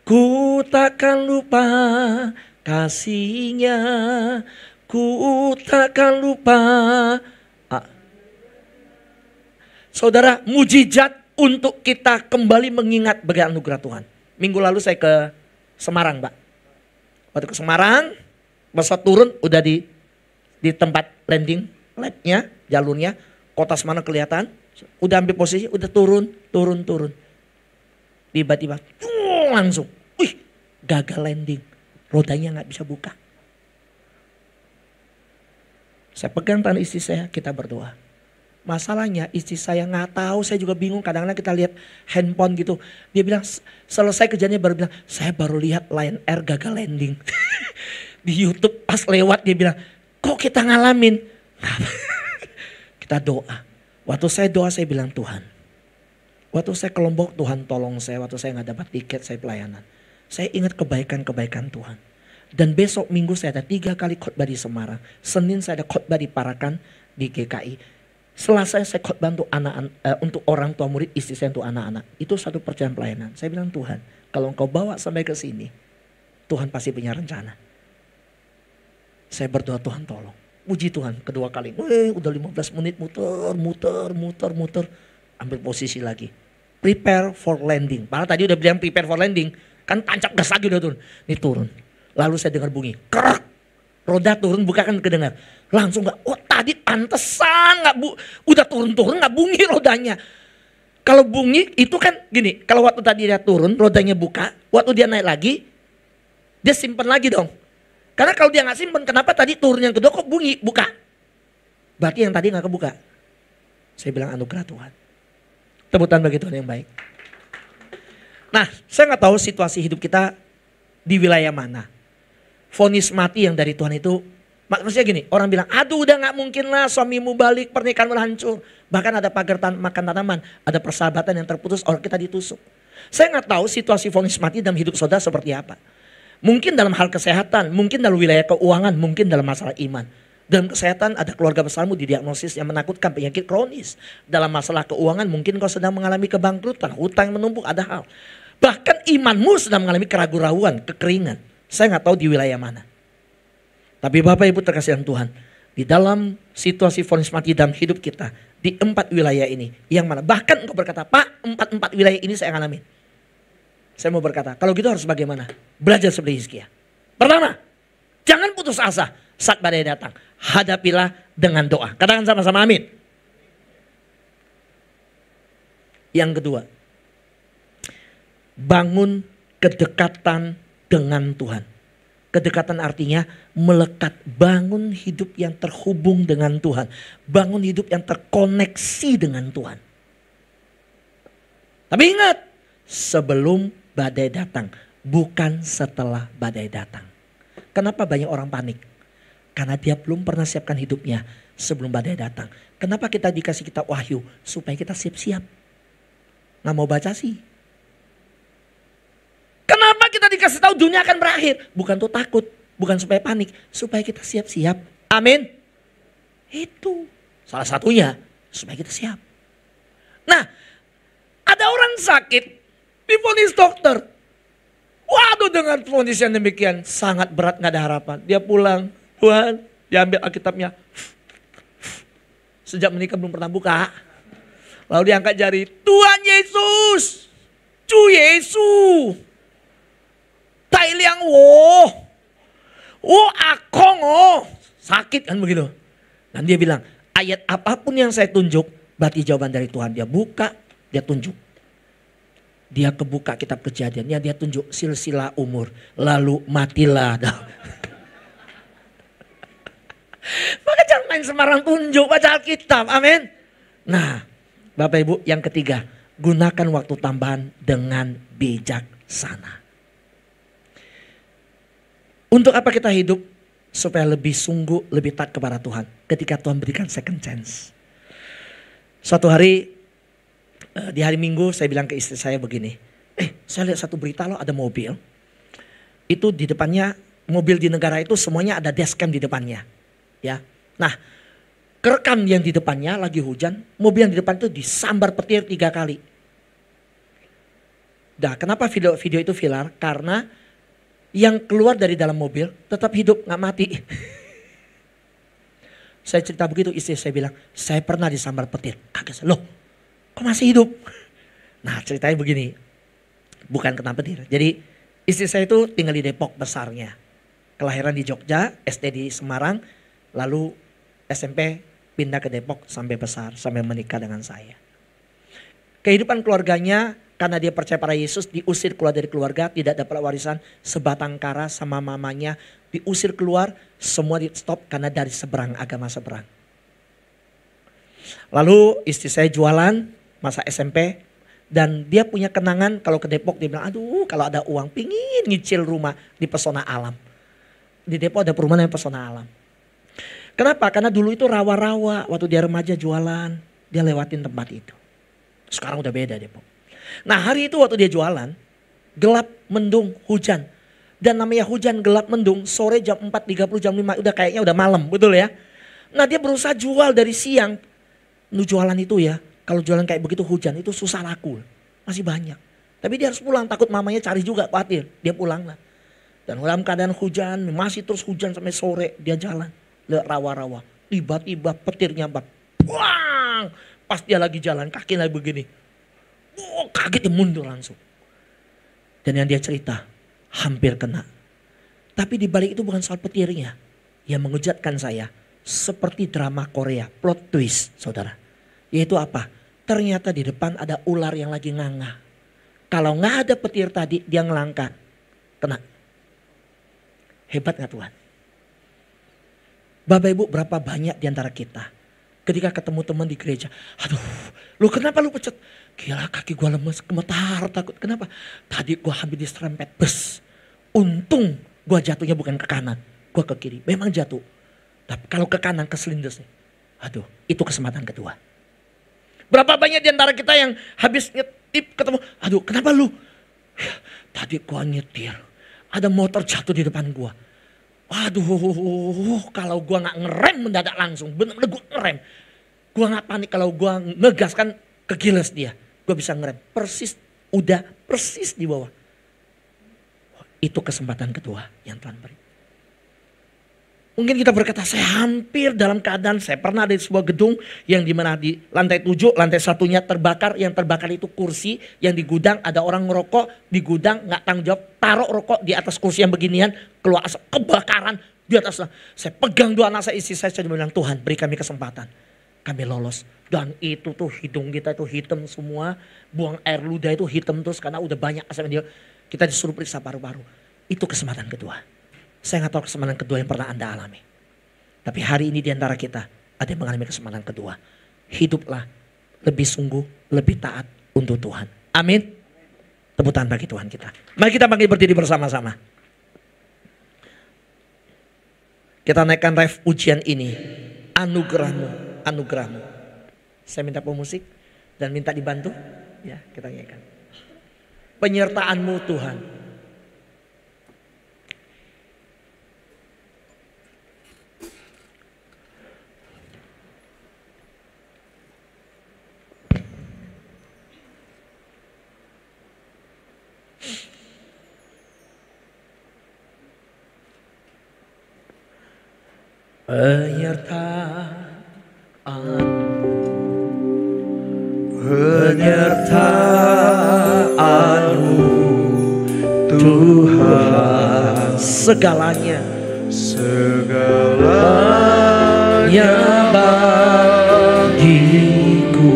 Ku takkan lupa kasihnya. Ku takkan lupa. Saudara, mujizat untuk kita kembali mengingat bagi anugerah Tuhan. Minggu lalu saya ke Semarang, Pak. Waktu ke Semarang, pesawat turun udah di tempat landing labnya, jalurnya, kota Semarang kelihatan. Udah ambil posisi, udah turun. Tiba-tiba langsung, wih, gagal landing. Rodanya nggak bisa buka. Saya pegang tangan istri saya, kita berdoa. Masalahnya istri saya nggak tahu, saya juga bingung. Kadang-kadang kita lihat handphone gitu. Dia bilang selesai kerjanya baru bilang, saya baru lihat Lion Air gagal landing. Di YouTube pas lewat dia bilang, kok kita ngalamin? Kita doa. Waktu saya doa saya bilang Tuhan. Waktu saya ke Lombok Tuhan tolong saya. Waktu saya nggak dapat tiket saya pelayanan. Saya ingat kebaikan-kebaikan Tuhan. Dan besok minggu saya ada 3 kali khotbah di Semarang. Senin saya ada khotbah di Parakan di GKI. Selasa saya khotbah untuk orang tua murid, istri saya untuk anak-anak. Itu satu perjalanan pelayanan. Saya bilang Tuhan, kalau Engkau bawa sampai ke sini, Tuhan pasti punya rencana. Saya berdoa Tuhan tolong. Puji Tuhan kedua kali. Udah 15 menit muter. Ambil posisi lagi. Prepare for landing. Padahal tadi udah bilang prepare for landing. Kan tancap gas lagi udah turun. Ini turun. Lalu saya dengar bunyi. Kerak. Roda turun buka kan kedengar. Langsung gak, oh tadi pantesan gak udah turun-turun gak bunyi rodanya. Kalau bunyi itu kan gini, kalau waktu tadi dia turun rodanya buka, waktu dia naik lagi, dia simpen lagi dong. Karena kalau dia gak simpen, kenapa tadi turun yang kedua kok bunyi, buka. Berarti yang tadi gak kebuka. Saya bilang anugerah Tuhan. Tebutan bagi Tuhan yang baik. Nah, saya gak tahu situasi hidup kita di wilayah mana. Vonis mati yang dari Tuhan itu, maksudnya gini, orang bilang, aduh udah gak mungkin lah suamimu balik, pernikahan hancur. Bahkan ada pagar makan tanaman, ada persahabatan yang terputus, orang kita ditusuk. Saya gak tahu situasi vonis mati dalam hidup saudara seperti apa. Mungkin dalam hal kesehatan, mungkin dalam wilayah keuangan, mungkin dalam masalah iman. Dalam kesehatan ada keluarga besarmu didiagnosis yang menakutkan penyakit kronis. Dalam masalah keuangan mungkin kau sedang mengalami kebangkrutan, hutang yang menumpuk, ada hal. Bahkan imanmu sedang mengalami keraguan-raguan, kekeringan. Saya nggak tahu di wilayah mana. Tapi Bapak Ibu terkasih dalam Tuhan. Di dalam situasi vonis mati dalam hidup kita. Di 4 wilayah ini. Yang mana? Bahkan engkau berkata, Pak 4 wilayah ini saya ngalamin. Saya mau berkata, kalau gitu harus bagaimana? Belajar seperti Hizkia. Pertama, jangan putus asa saat badai datang. Hadapilah dengan doa. Katakan sama-sama amin. Yang kedua, bangun kedekatan dengan Tuhan. Kedekatan artinya melekat, bangun hidup yang terhubung dengan Tuhan. Bangun hidup yang terkoneksi dengan Tuhan. Tapi ingat, sebelum badai datang, bukan setelah badai datang. Kenapa banyak orang panik? Karena dia belum pernah siapkan hidupnya sebelum badai datang. Kenapa kita dikasih kitab Wahyu? Supaya kita siap-siap. Nggak mau baca sih. Kenapa kita dikasih tahu dunia akan berakhir? Bukan tuh takut, bukan supaya panik, supaya kita siap-siap. Amin. Itu salah satunya supaya kita siap. Nah, ada orang sakit divonis dokter. Waduh, dengan vonis yang demikian sangat berat, nggak ada harapan. Dia pulang, Tuhan, diambil Alkitabnya. Sejak menikah belum pernah buka. Lalu diangkat jari, Tuhan Yesus, Cu Yesus. Tai liang akong sakit kan begitu. Dan dia bilang, ayat apapun yang saya tunjuk, berarti jawaban dari Tuhan. Dia buka, dia tunjuk. Dia kebuka kitab Kejadiannya, dia tunjuk silsilah umur. Lalu matilah. Maka jangan main sembarang tunjuk, baca Alkitab, amin. Nah, Bapak Ibu, yang ketiga, gunakan waktu tambahan dengan bijaksana. Untuk apa kita hidup? supaya lebih sungguh, lebih taat kepada Tuhan ketika Tuhan berikan second chance. Suatu hari di hari Minggu saya bilang ke istri saya begini, saya lihat satu berita loh, ada mobil. Itu di depannya, mobil di negara itu semuanya ada dashcam di depannya. Ya, nah kerekam yang di depannya lagi hujan, mobil yang di depan itu disambar petir 3 kali. Nah, kenapa video itu viral? Karena yang keluar dari dalam mobil tetap hidup, gak mati. Saya cerita begitu, istri saya bilang, saya pernah disambar petir. Kaget, loh kok masih hidup? Nah ceritanya begini, bukan kena petir. Jadi istri saya itu tinggal di Depok besarnya. Kelahiran di Jogja, SD di Semarang, lalu SMP pindah ke Depok sampai besar, sampai menikah dengan saya. Kehidupan keluarganya, karena dia percaya pada Yesus, diusir keluar dari keluarga, tidak dapat warisan, sebatang kara sama mamanya, diusir keluar, semua di stop karena dari seberang, agama seberang. Lalu istri saya jualan masa SMP, dan dia punya kenangan kalau ke Depok, dia bilang, aduh kalau ada uang pingin nyicil rumah di Pesona Alam. Di Depok ada perumahan yang Pesona Alam. Kenapa? Karena dulu itu rawa-rawa, waktu dia remaja jualan, dia lewatin tempat itu. Sekarang udah beda Depok. Nah hari itu waktu dia jualan, gelap, mendung, hujan. Dan namanya hujan, gelap, mendung, sore jam 4.30, jam 5 udah kayaknya udah malam, betul ya. Nah dia berusaha jual dari siang. Lu jualan itu ya, kalau jualan kayak begitu hujan itu susah laku. Masih banyak. Tapi dia harus pulang, takut mamanya cari juga, khawatir. Dia pulang lah. Dan dalam keadaan hujan, masih terus hujan sampai sore, dia jalan. Lihat rawa-rawa. Tiba-tiba petirnya buang. Pas dia lagi jalan, kaki lagi begini. Kaget dia mundur langsung. Dan yang dia cerita, hampir kena. Tapi di balik itu bukan soal petirnya. Yang mengejutkan saya, seperti drama Korea, plot twist saudara. Yaitu apa? Ternyata di depan ada ular yang lagi nganga. Kalau nggak ada petir tadi, dia ngelangkah. Kena. Hebat gak Tuhan? Bapak Ibu, berapa banyak di antara kita ketika ketemu teman di gereja, aduh, lu kenapa lu pecet? Gila kaki gua lemes, gemetar, takut. Kenapa? Tadi gua hampir diserempet bus. Untung gua jatuhnya bukan ke kanan, gua ke kiri. Memang jatuh. Tapi kalau ke kanan keselindus nih. Aduh, itu kesempatan kedua. Berapa banyak di antara kita yang habis ngetip ketemu, aduh kenapa lu? Ya, tadi gua nyetir, ada motor jatuh di depan gua. Waduh, kalau gua nggak ngerem mendadak langsung, bener-bener gua ngerem. Gua nggak panik, kalau gua ngegas kan kegiles dia. Gua bisa ngerem, persis di bawah. Itu kesempatan kedua yang Tuhan beri. Mungkin kita berkata, saya hampir dalam keadaan, saya pernah ada di sebuah gedung yang dimana di lantai 7, lantai satunya terbakar. Yang terbakar itu kursi, yang di gudang ada orang ngerokok, di gudang nggak tanggung jawab, taruh rokok di atas kursi yang beginian, keluar asap, kebakaran di atas. Saya pegang dua anak saya, istri saya bilang, Tuhan beri kami kesempatan. Kami lolos. Dan itu tuh hidung kita itu hitam semua, buang air ludah itu hitam terus karena udah banyak asap dia. Kita disuruh periksa paru-paru. Itu kesempatan kedua. Saya nggak tahu kesempatan kedua yang pernah Anda alami. Tapi hari ini di antara kita ada yang mengalami kesempatan kedua. Hiduplah lebih sungguh, lebih taat untuk Tuhan. Amin. Tepuk tangan bagi Tuhan kita. Mari kita bangkit berdiri bersama-sama. Kita naikkan ref ujian ini. Anugerahmu, anugerahmu. Saya minta pemusik dan minta dibantu. Ya, kita nyanyikan. Penyertaanmu Tuhan. Penyertaanmu Tuhan, segalanya bagiku,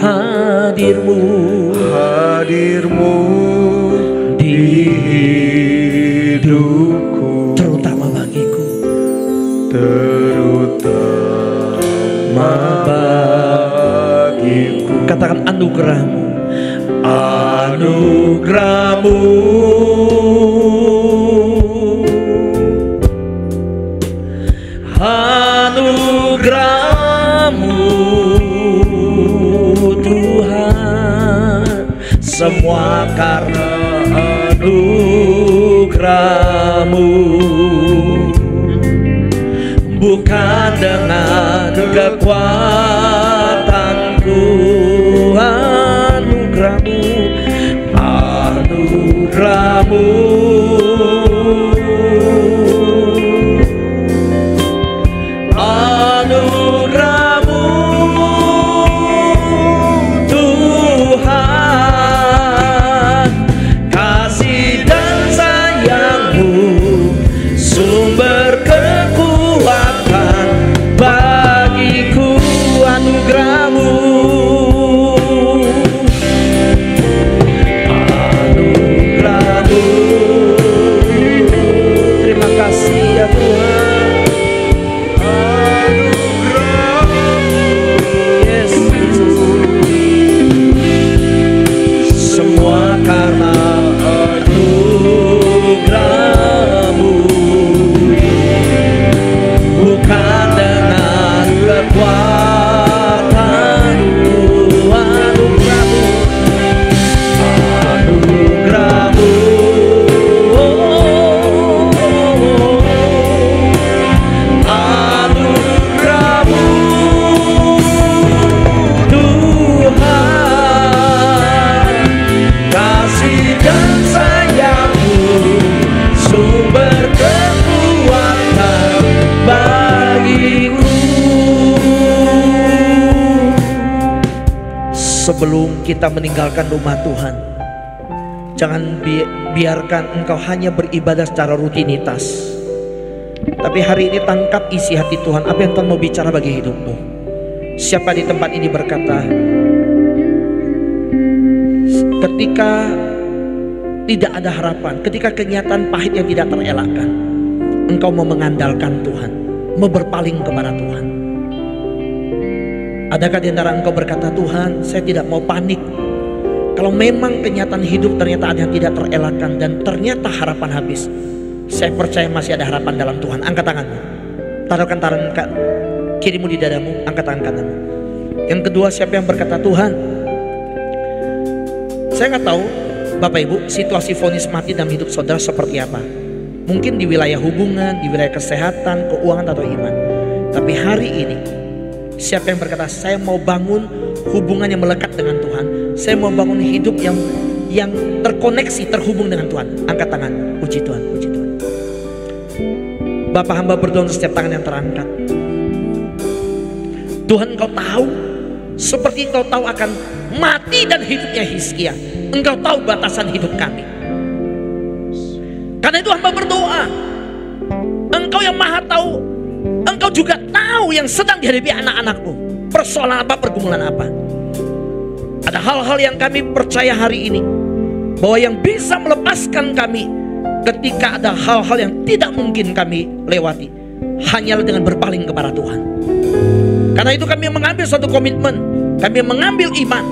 hadirmu di hidupku, terutama bagiku, katakan anugerahmu, anugerahmu anugerah-Mu Tuhan, semua karena anugerah-Mu, bukan dengan kekuatanku. Anugerah-Mu, anugerah-Mu, anugerah-Mu Tuhan, kasih dan sayang-Mu, sumber kekuatan bagiku. Anugerah-Mu, anugerah-Mu, terima kasih ya Tuhan. Anugerah-Mu, yes Jesus, semua karena anugerah-Mu, bukan dengan kekuatanku. Anugerah-Mu, anugerah-Mu, anugerah-Mu Tuhan, kasih dan sayang-Mu, sumber kekuatan bagiku. Sebelum kita meninggalkan rumah Tuhan, jangan biarkan engkau hanya beribadah secara rutinitas. Tapi hari ini tangkap isi hati Tuhan. Apa yang Tuhan mau bicara bagi hidupmu? Siapa di tempat ini berkata, ketika tidak ada harapan, ketika kenyataan pahit yang tidak terelakkan, engkau mau mengandalkan Tuhan, mau berpaling kepada Tuhan. Adakah di antara engkau berkata, Tuhan, saya tidak mau panik. Kalau memang kenyataan hidup ternyata ada yang tidak terelakkan dan ternyata harapan habis, saya percaya masih ada harapan dalam Tuhan. Angkat tanganmu, taruhkan tangan kirimu di dadamu, angkat tangan kananmu. Yang kedua, siapa yang berkata, Tuhan, saya nggak tahu Bapak Ibu situasi vonis mati dalam hidup saudara seperti apa. Mungkin di wilayah hubungan, di wilayah kesehatan, keuangan atau iman. Tapi hari ini, siapa yang berkata, saya mau bangun hubungan yang melekat dengan Tuhan. Saya mau bangun hidup yang terkoneksi, terhubung dengan Tuhan. Angkat tangan, puji Tuhan, puji Tuhan. Bapak hamba berdoa untuk setiap tangan yang terangkat. Tuhan, Engkau tahu, seperti Engkau tahu akan mati dan hidupnya Hizkia. Engkau tahu batasan hidup kami. Karena itu hamba berdoa, Engkau yang maha tahu, Engkau juga tahu yang sedang dihadapi anak-anakmu. Persoalan apa, pergumulan apa. Ada hal-hal yang kami percaya hari ini, bahwa yang bisa melepaskan kami ketika ada hal-hal yang tidak mungkin kami lewati, hanyalah dengan berpaling kepada Tuhan. Karena itu kami mengambil suatu komitmen, kami mengambil iman.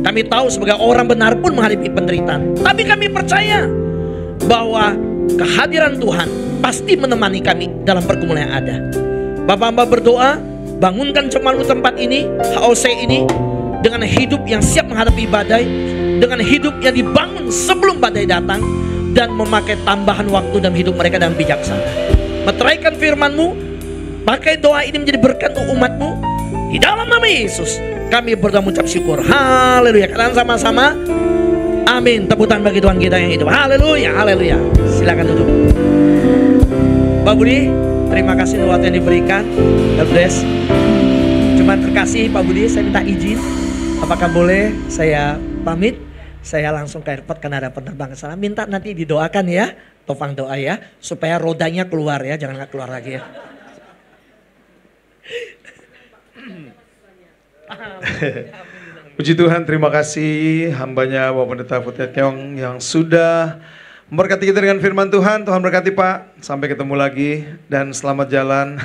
Kami tahu sebagai orang benar pun menghadapi penderitaan, tapi kami percaya bahwa kehadiran Tuhan pasti menemani kami dalam pergumulan yang ada. Bapak hamba berdoa, bangunkan jemaat tempat ini, HOC ini, dengan hidup yang siap menghadapi badai, dengan hidup yang dibangun sebelum badai datang, dan memakai tambahan waktu dalam hidup mereka dan bijaksana. Meteraikan firman-Mu, pakai doa ini menjadi berkat untuk umat-Mu. Di dalam nama Yesus kami berdoa mengucap syukur. Haleluya. Kalian sama-sama amin. Tepuk tangan bagi Tuhan kita yang hidup. Haleluya, haleluya. Silakan duduk. Pak Budi, terima kasih untuk waktu yang diberikan. God bless. Cuma terkasih Pak Budi, saya minta izin. Apakah boleh saya pamit? Saya langsung ke airport karena ada penerbangan sana. Minta nanti didoakan ya, topang doa ya, supaya rodanya keluar ya, jangan nggak keluar lagi ya. Puji Tuhan, terima kasih hambanya Bapak Pendeta Futetyong yang sudah memberkati kita dengan firman Tuhan. Tuhan berkati Pak, sampai ketemu lagi dan selamat jalan.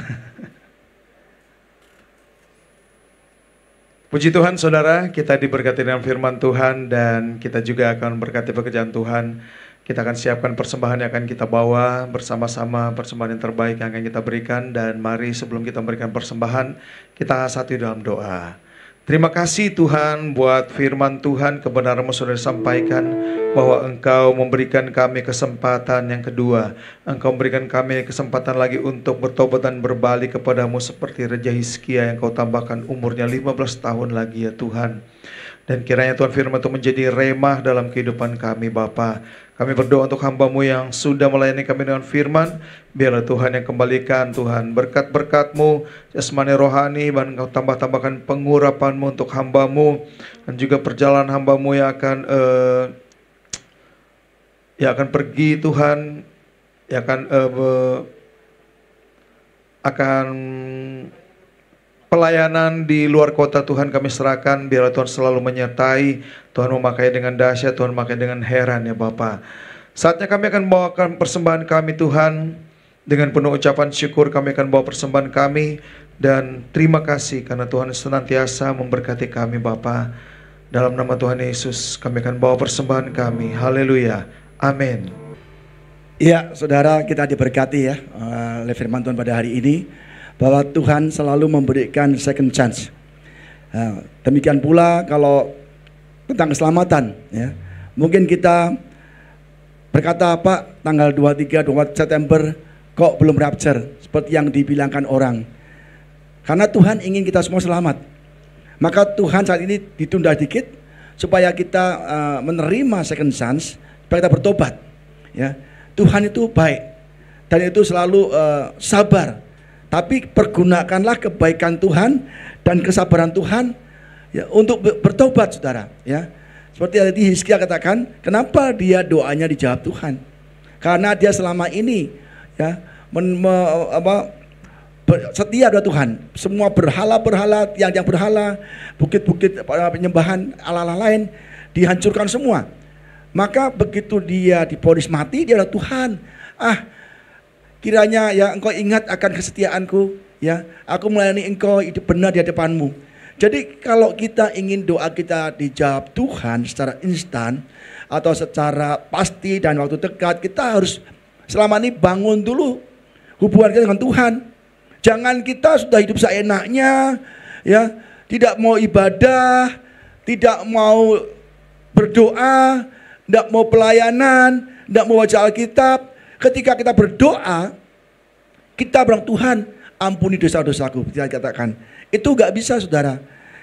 Puji Tuhan saudara, kita diberkati dengan firman Tuhan dan kita juga akan berkati pekerjaan Tuhan Kita akan siapkan persembahan yang akan kita bawa bersama-sama, persembahan yang terbaik yang akan kita berikan. Dan mari sebelum kita memberikan persembahan, kita satu dalam doa. Terima kasih Tuhan buat firman Tuhan, kebenaran-Mu sudah disampaikan bahwa Engkau memberikan kami kesempatan yang kedua. Engkau memberikan kami kesempatan lagi untuk bertobat dan berbalik kepadamu seperti Raja Hizkia yang Kau tambahkan umurnya 15 tahun lagi ya Tuhan. Dan kiranya Tuhan firman itu menjadi remah dalam kehidupan kami Bapa. Kami berdoa untuk hamba-Mu yang sudah melayani kami dengan firman. Biarlah Tuhan yang kembalikan Tuhan berkat-berkat-Mu, jasmani rohani, dan Engkau tambah-tambahkan pengurapan-Mu untuk hamba-Mu. Dan juga perjalanan hamba-Mu yang akan pergi Tuhan, yang akan pelayanan di luar kota Tuhan kami serahkan. Biarlah Tuhan selalu menyertai. Tuhan memakai dengan dahsyat, Tuhan memakai dengan heran ya Bapa. Saatnya kami akan membawakan persembahan kami Tuhan. Dengan penuh ucapan syukur kami akan bawa persembahan kami. Dan terima kasih karena Tuhan senantiasa memberkati kami Bapa. Dalam nama Tuhan Yesus kami akan bawa persembahan kami. Haleluya. Amin. Ya saudara, kita diberkati ya oleh firman Tuhan pada hari ini, bahwa Tuhan selalu memberikan second chance. Demikian pula kalau tentang keselamatan ya. Mungkin kita berkata Pak, tanggal 23-24 September kok belum rapture seperti yang dibilangkan orang. Karena Tuhan ingin kita semua selamat. Maka Tuhan saat ini ditunda dikit supaya kita menerima second chance, supaya kita bertobat ya. Tuhan itu baik dan itu selalu sabar. Tapi pergunakanlah kebaikan Tuhan dan kesabaran Tuhan ya, untuk bertobat saudara ya. Seperti tadi Hizkia katakan, kenapa dia doanya dijawab Tuhan? Karena dia selama ini ya setia kepada Tuhan. Semua berhala-berhala, yang berhala, bukit-bukit penyembahan ala-ala lain dihancurkan semua. Maka begitu dia divonis mati, dia adalah Tuhan. Kiranya ya Engkau ingat akan kesetiaanku ya. Aku melayani Engkau hidup benar di hadapan-Mu. Jadi kalau kita ingin doa kita dijawab Tuhan secara instan atau secara pasti dan waktu dekat, kita harus selama ini bangun dulu hubungan kita dengan Tuhan. Jangan kita sudah hidup seenaknya ya, tidak mau ibadah, tidak mau berdoa, tidak mau pelayanan, tidak mau baca Alkitab. Ketika kita berdoa, kita bilang Tuhan ampuni dosa-dosaku, kita katakan. Itu gak bisa saudara.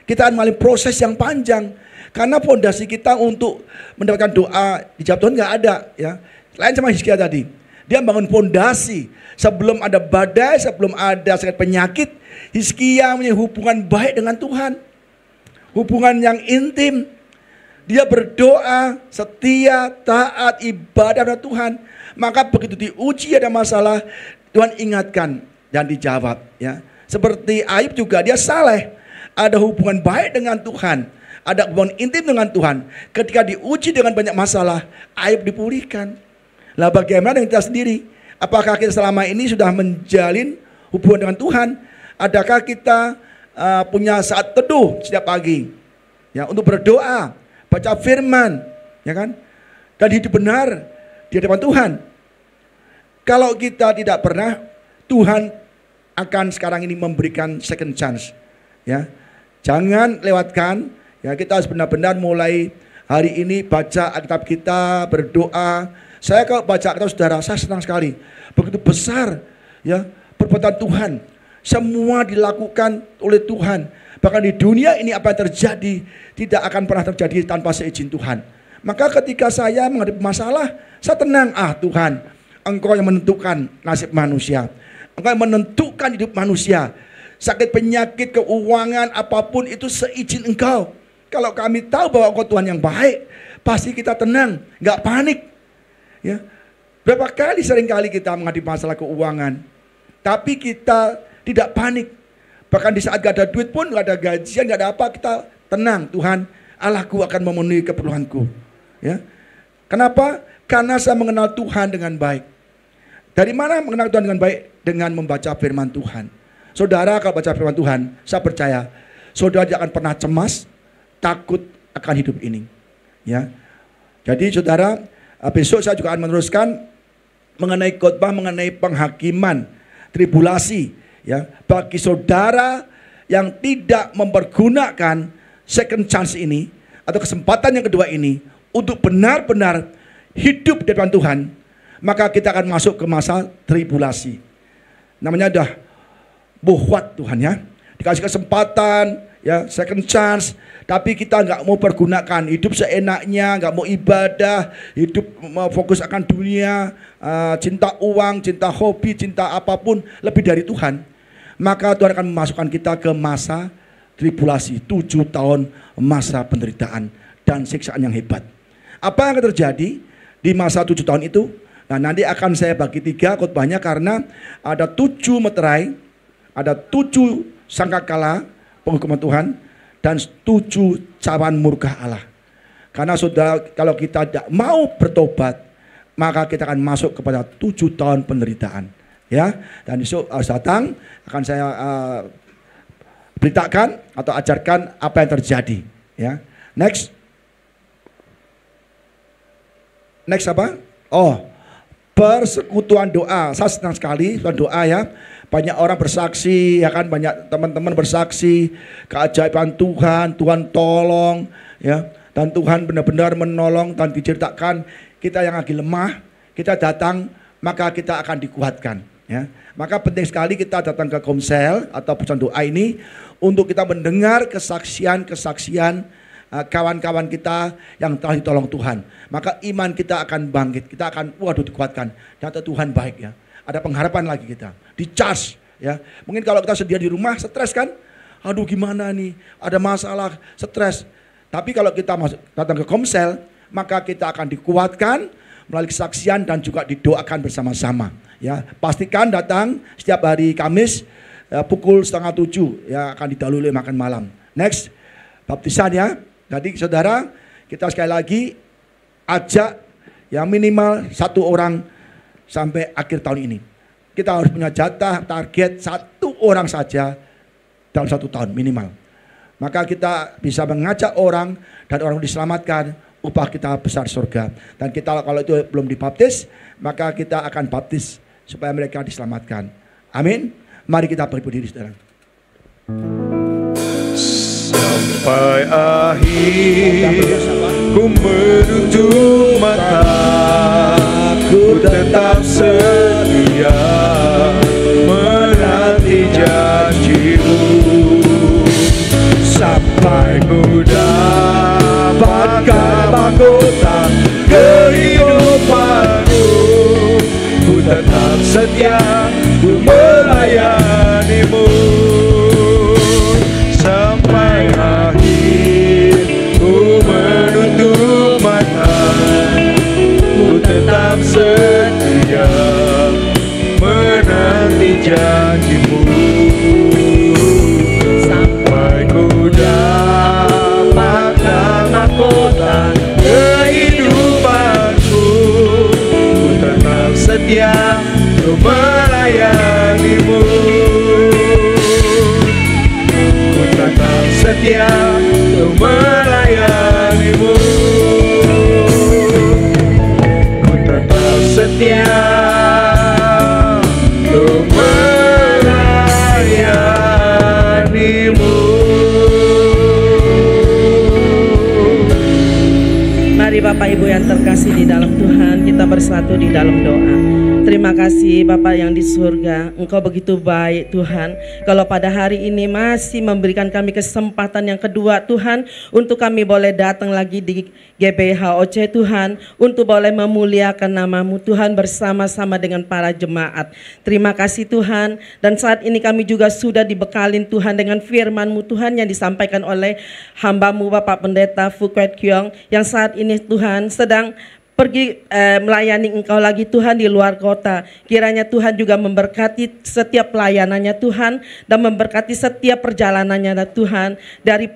Kita akan melalui proses yang panjang. Karena fondasi kita untuk mendapatkan doa dijawab Tuhan gak ada ya. Lain sama Hizkia tadi. Dia bangun fondasi. Sebelum ada badai, sebelum ada sakit penyakit, Hizkia punya hubungan baik dengan Tuhan. Hubungan yang intim. Dia berdoa, setia, taat, ibadah kepada Tuhan. Maka begitu diuji ada masalah, Tuhan ingatkan dan dijawab ya. Seperti Ayub juga, dia saleh, ada hubungan baik dengan Tuhan, ada hubungan intim dengan Tuhan. Ketika diuji dengan banyak masalah, Ayub dipulihkan. Lah bagaimana dengan kita sendiri? Apakah kita selama ini sudah menjalin hubungan dengan Tuhan? Adakah kita punya saat teduh setiap pagi ya, untuk berdoa, baca firman ya kan, dan hidup benar di hadapan Tuhan? Kalau kita tidak pernah, Tuhan akan sekarang ini memberikan second chance ya. Jangan lewatkan ya. Kita harus benar-benar mulai hari ini baca Alkitab kita, berdoa. Saya kalau baca Alkitab saudara, saya senang sekali. Begitu besar ya perbuatan Tuhan. Semua dilakukan oleh Tuhan. Bahkan di dunia ini apa yang terjadi tidak akan pernah terjadi tanpa seizin Tuhan. Maka ketika saya menghadapi masalah, saya tenang. Tuhan, Engkau yang menentukan nasib manusia. Engkau yang menentukan hidup manusia. Sakit, penyakit, keuangan, apapun itu seizin Engkau. Kalau kami tahu bahwa Engkau Tuhan yang baik, pasti kita tenang, gak panik ya. Berapa kali seringkali kita menghadapi masalah keuangan, tapi kita tidak panik. Bahkan di saat gak ada duit pun, gak ada gajian, gak ada apa, kita tenang. Tuhan, Allahku akan memenuhi keperluanku ya. Kenapa? Karena saya mengenal Tuhan dengan baik. Dari mana mengenal Tuhan dengan baik? Dengan membaca firman Tuhan. Saudara kalau baca firman Tuhan, saya percaya saudara tidak akan pernah cemas, takut akan hidup ini ya. Jadi saudara, Besok saya juga akan meneruskan mengenai khotbah mengenai penghakiman tribulasi, ya, bagi saudara yang tidak mempergunakan second chance ini atau kesempatan yang kedua ini untuk benar-benar hidup di depan Tuhan, maka kita akan masuk ke masa tribulasi. Namanya dah buat Tuhan, ya, dikasih kesempatan, ya, second chance, tapi kita nggak mau pergunakan, hidup seenaknya, nggak mau ibadah, hidup mau fokus akan dunia, cinta uang, cinta hobi, cinta apapun lebih dari Tuhan, maka Tuhan akan memasukkan kita ke masa tribulasi, 7 tahun masa penderitaan dan siksaan yang hebat. Apa yang akan terjadi di masa 7 tahun itu? Nah, nanti akan saya bagi 3 khotbahnya karena ada 7 meterai, ada 7 sangkakala penghukuman Tuhan, dan 7 cawan murka Allah. Karena saudara, kalau kita tidak mau bertobat, maka kita akan masuk kepada 7 tahun penderitaan, ya. Dan besok harus datang, akan saya beritakan atau ajarkan apa yang terjadi, ya. Next apa? Oh, persekutuan doa. Saya senang sekali doa, ya. Banyak orang bersaksi, ya kan, banyak teman-teman bersaksi keajaiban Tuhan, Tuhan tolong, ya, dan Tuhan benar-benar menolong. Dan diceritakan kita yang lagi lemah, kita datang maka kita akan dikuatkan, ya. Maka penting sekali kita datang ke Komsel atau pusat doa ini untuk kita mendengar kesaksian kawan-kawan kita yang telah ditolong Tuhan. Maka iman kita akan bangkit, kita akan dikuatkan. Ternyata Tuhan baik, ya. Ada pengharapan lagi kita, di-charge, ya. Mungkin kalau kita sedia di rumah, stres kan? Aduh gimana nih, ada masalah, stres. Tapi kalau kita datang ke Komsel, maka kita akan dikuatkan melalui kesaksian dan juga didoakan bersama-sama, ya. Pastikan datang setiap hari Kamis pukul 6:30, ya, akan didahului makan malam. Next, baptisan, ya. Jadi saudara, kita sekali lagi ajak yang minimal 1 orang sampai akhir tahun ini. Kita harus punya jatah target 1 orang saja dalam 1 tahun minimal. Maka kita bisa mengajak orang dan orang diselamatkan, upah kita besar surga. Dan kita kalau itu belum dibaptis, maka kita akan baptis supaya mereka diselamatkan. Amin. Mari kita berdiri, saudara. Sampai akhir ku menutup mata, ku tetap setia menanti janjimu, sampai ku dapatkan mahkota kehidupanmu. Ku tetap setia, ku melayanimu sampai akhir. Ku menutup mata, ku tetap setia menanti janjimu, sampai ku dapatkan mahkota kehidupanku. Ku tetap setia untuk melayanimu, ku tetap setia untuk melayanimu, ku tetap setia untuk melayanimu. Mari Bapak Ibu yang terkasih di dalam Tuhan, kita bersatu di dalam doa. Terima kasih Bapak yang di surga, Engkau begitu baik Tuhan. Kalau pada hari ini masih memberikan kami kesempatan yang kedua Tuhan, untuk kami boleh datang lagi di GBHOC Tuhan, untuk boleh memuliakan nama-Mu Tuhan bersama-sama dengan para jemaat. Terima kasih Tuhan. Dan saat ini kami juga sudah dibekalin Tuhan dengan firman-Mu Tuhan yang disampaikan oleh hamba-Mu Bapak Pendeta Phu Quet Kiong, yang saat ini Tuhan sedang pergi melayani Engkau lagi Tuhan di luar kota. Kiranya Tuhan juga memberkati setiap pelayanannya Tuhan, dan memberkati setiap perjalanannya Tuhan. Dari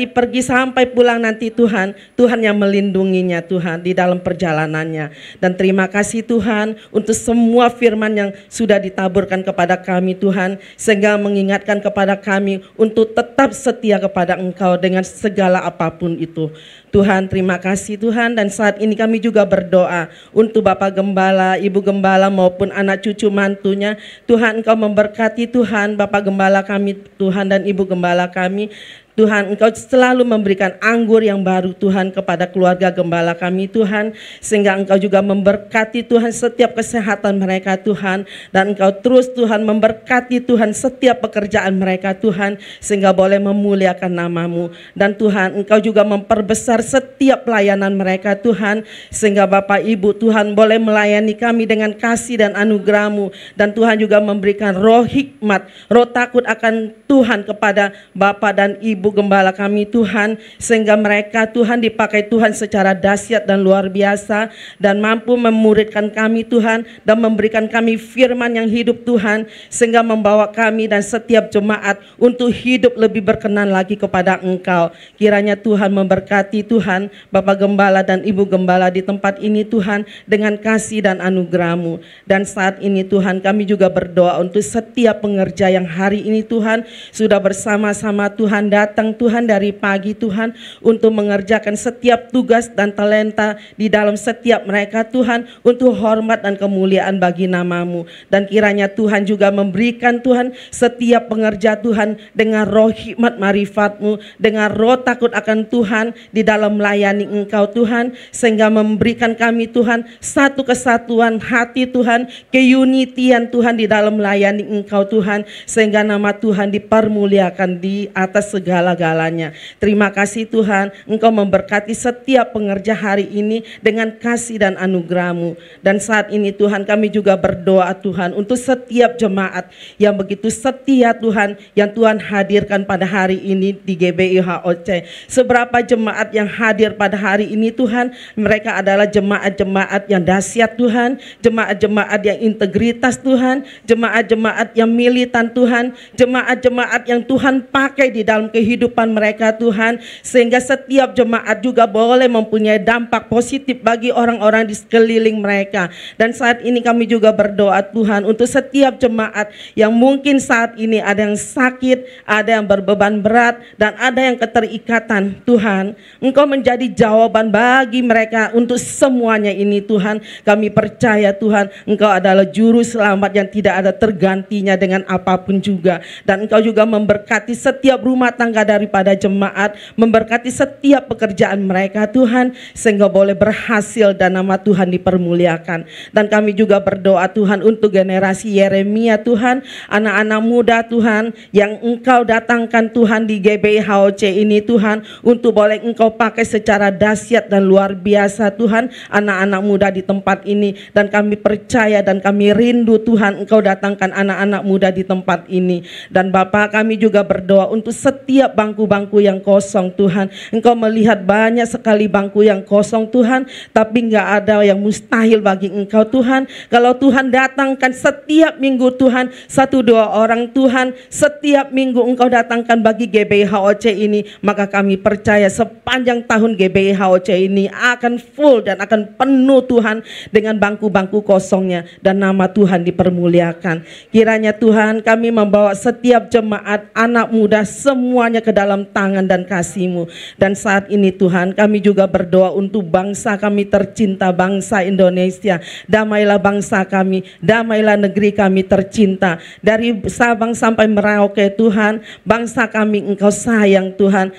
pergi sampai pulang nanti Tuhan, Tuhan yang melindunginya Tuhan di dalam perjalanannya. Dan terima kasih Tuhan untuk semua firman yang sudah ditaburkan kepada kami Tuhan, sehingga mengingatkan kepada kami untuk tetap setia kepada Engkau dengan segala apapun itu. Tuhan, terima kasih Tuhan. Tuhan. Dan saat ini kami juga berdoa untuk Bapak Gembala, Ibu Gembala maupun anak cucu mantunya. Tuhan, Engkau memberkati Tuhan Bapak Gembala kami Tuhan dan Ibu Gembala kami. Tuhan, Engkau selalu memberikan anggur yang baru Tuhan kepada keluarga gembala kami Tuhan. Sehingga Engkau juga memberkati Tuhan setiap kesehatan mereka Tuhan. Dan Engkau terus Tuhan memberkati Tuhan setiap pekerjaan mereka Tuhan. Sehingga boleh memuliakan nama-Mu. Dan Tuhan, Engkau juga memperbesar setiap pelayanan mereka Tuhan. Sehingga Bapak Ibu Tuhan boleh melayani kami dengan kasih dan anugerah-Mu. Dan Tuhan juga memberikan roh hikmat, roh takut akan Tuhan kepada Bapak dan Ibu Gembala kami Tuhan, sehingga mereka Tuhan dipakai Tuhan secara dahsyat dan luar biasa, dan mampu memuridkan kami Tuhan, dan memberikan kami firman yang hidup Tuhan, sehingga membawa kami dan setiap jemaat untuk hidup lebih berkenan lagi kepada Engkau. Kiranya Tuhan memberkati Tuhan Bapak Gembala dan Ibu Gembala di tempat ini Tuhan dengan kasih dan anugerah-Mu. Dan saat ini Tuhan, kami juga berdoa untuk setiap pengerja yang hari ini Tuhan sudah bersama-sama Tuhan datang Tuhan dari pagi Tuhan untuk mengerjakan setiap tugas dan talenta di dalam setiap mereka Tuhan untuk hormat dan kemuliaan bagi nama-Mu. Dan kiranya Tuhan juga memberikan Tuhan setiap pengerja Tuhan dengan roh hikmat marifat-Mu, dengan roh takut akan Tuhan di dalam melayani Engkau Tuhan, sehingga memberikan kami Tuhan satu kesatuan hati Tuhan, keunitian Tuhan di dalam melayani Engkau Tuhan, sehingga nama Tuhan dipermuliakan di atas segala-galanya. Terima kasih Tuhan, Engkau memberkati setiap pengerja hari ini dengan kasih dan anugerah-Mu. Dan saat ini Tuhan, kami juga berdoa Tuhan untuk setiap jemaat yang begitu setia Tuhan, yang Tuhan hadirkan pada hari ini di GBI HOC. Seberapa jemaat yang hadir pada hari ini Tuhan, mereka adalah jemaat-jemaat yang dahsyat Tuhan, jemaat-jemaat yang integritas Tuhan, jemaat-jemaat yang militan Tuhan, jemaat-jemaat yang Tuhan pakai di dalam kehidupan mereka Tuhan, sehingga setiap jemaat juga boleh mempunyai dampak positif bagi orang-orang di sekeliling mereka. Dan saat ini kami juga berdoa Tuhan untuk setiap jemaat yang mungkin saat ini ada yang sakit, ada yang berbeban berat, dan ada yang keterikatan Tuhan. Engkau menjadi jawaban bagi mereka untuk semuanya ini Tuhan. Kami percaya Tuhan, Engkau adalah juru selamat yang tidak ada tergantinya dengan apapun juga. Dan Engkau juga memberkati setiap rumah tangga daripada jemaat, memberkati setiap pekerjaan mereka Tuhan, sehingga boleh berhasil dan nama Tuhan dipermuliakan. Dan kami juga berdoa Tuhan untuk generasi Yeremia Tuhan, anak-anak muda Tuhan yang Engkau datangkan Tuhan di GBI HOC ini Tuhan, untuk boleh Engkau pakai secara dahsyat dan luar biasa Tuhan anak-anak muda di tempat ini. Dan kami percaya dan kami rindu Tuhan Engkau datangkan anak-anak muda di tempat ini. Dan Bapa, kami juga berdoa untuk setiap bangku-bangku yang kosong Tuhan. Engkau melihat banyak sekali bangku yang kosong Tuhan, tapi enggak ada yang mustahil bagi Engkau Tuhan. Kalau Tuhan datangkan setiap minggu Tuhan 1-2 orang Tuhan, setiap minggu Engkau datangkan bagi GBI HOC ini, maka kami percaya sepanjang tahun GBI HOC ini akan full dan akan penuh Tuhan dengan bangku-bangku kosongnya, dan nama Tuhan dipermuliakan. Kiranya Tuhan, kami membawa setiap jemaat anak muda semuanya ke dalam tangan dan kasih-Mu. Dan saat ini Tuhan, kami juga berdoa untuk bangsa kami tercinta, bangsa Indonesia. Damailah bangsa kami, damailah negeri kami tercinta. Dari Sabang sampai Merauke Tuhan, bangsa kami Engkau sayang Tuhan.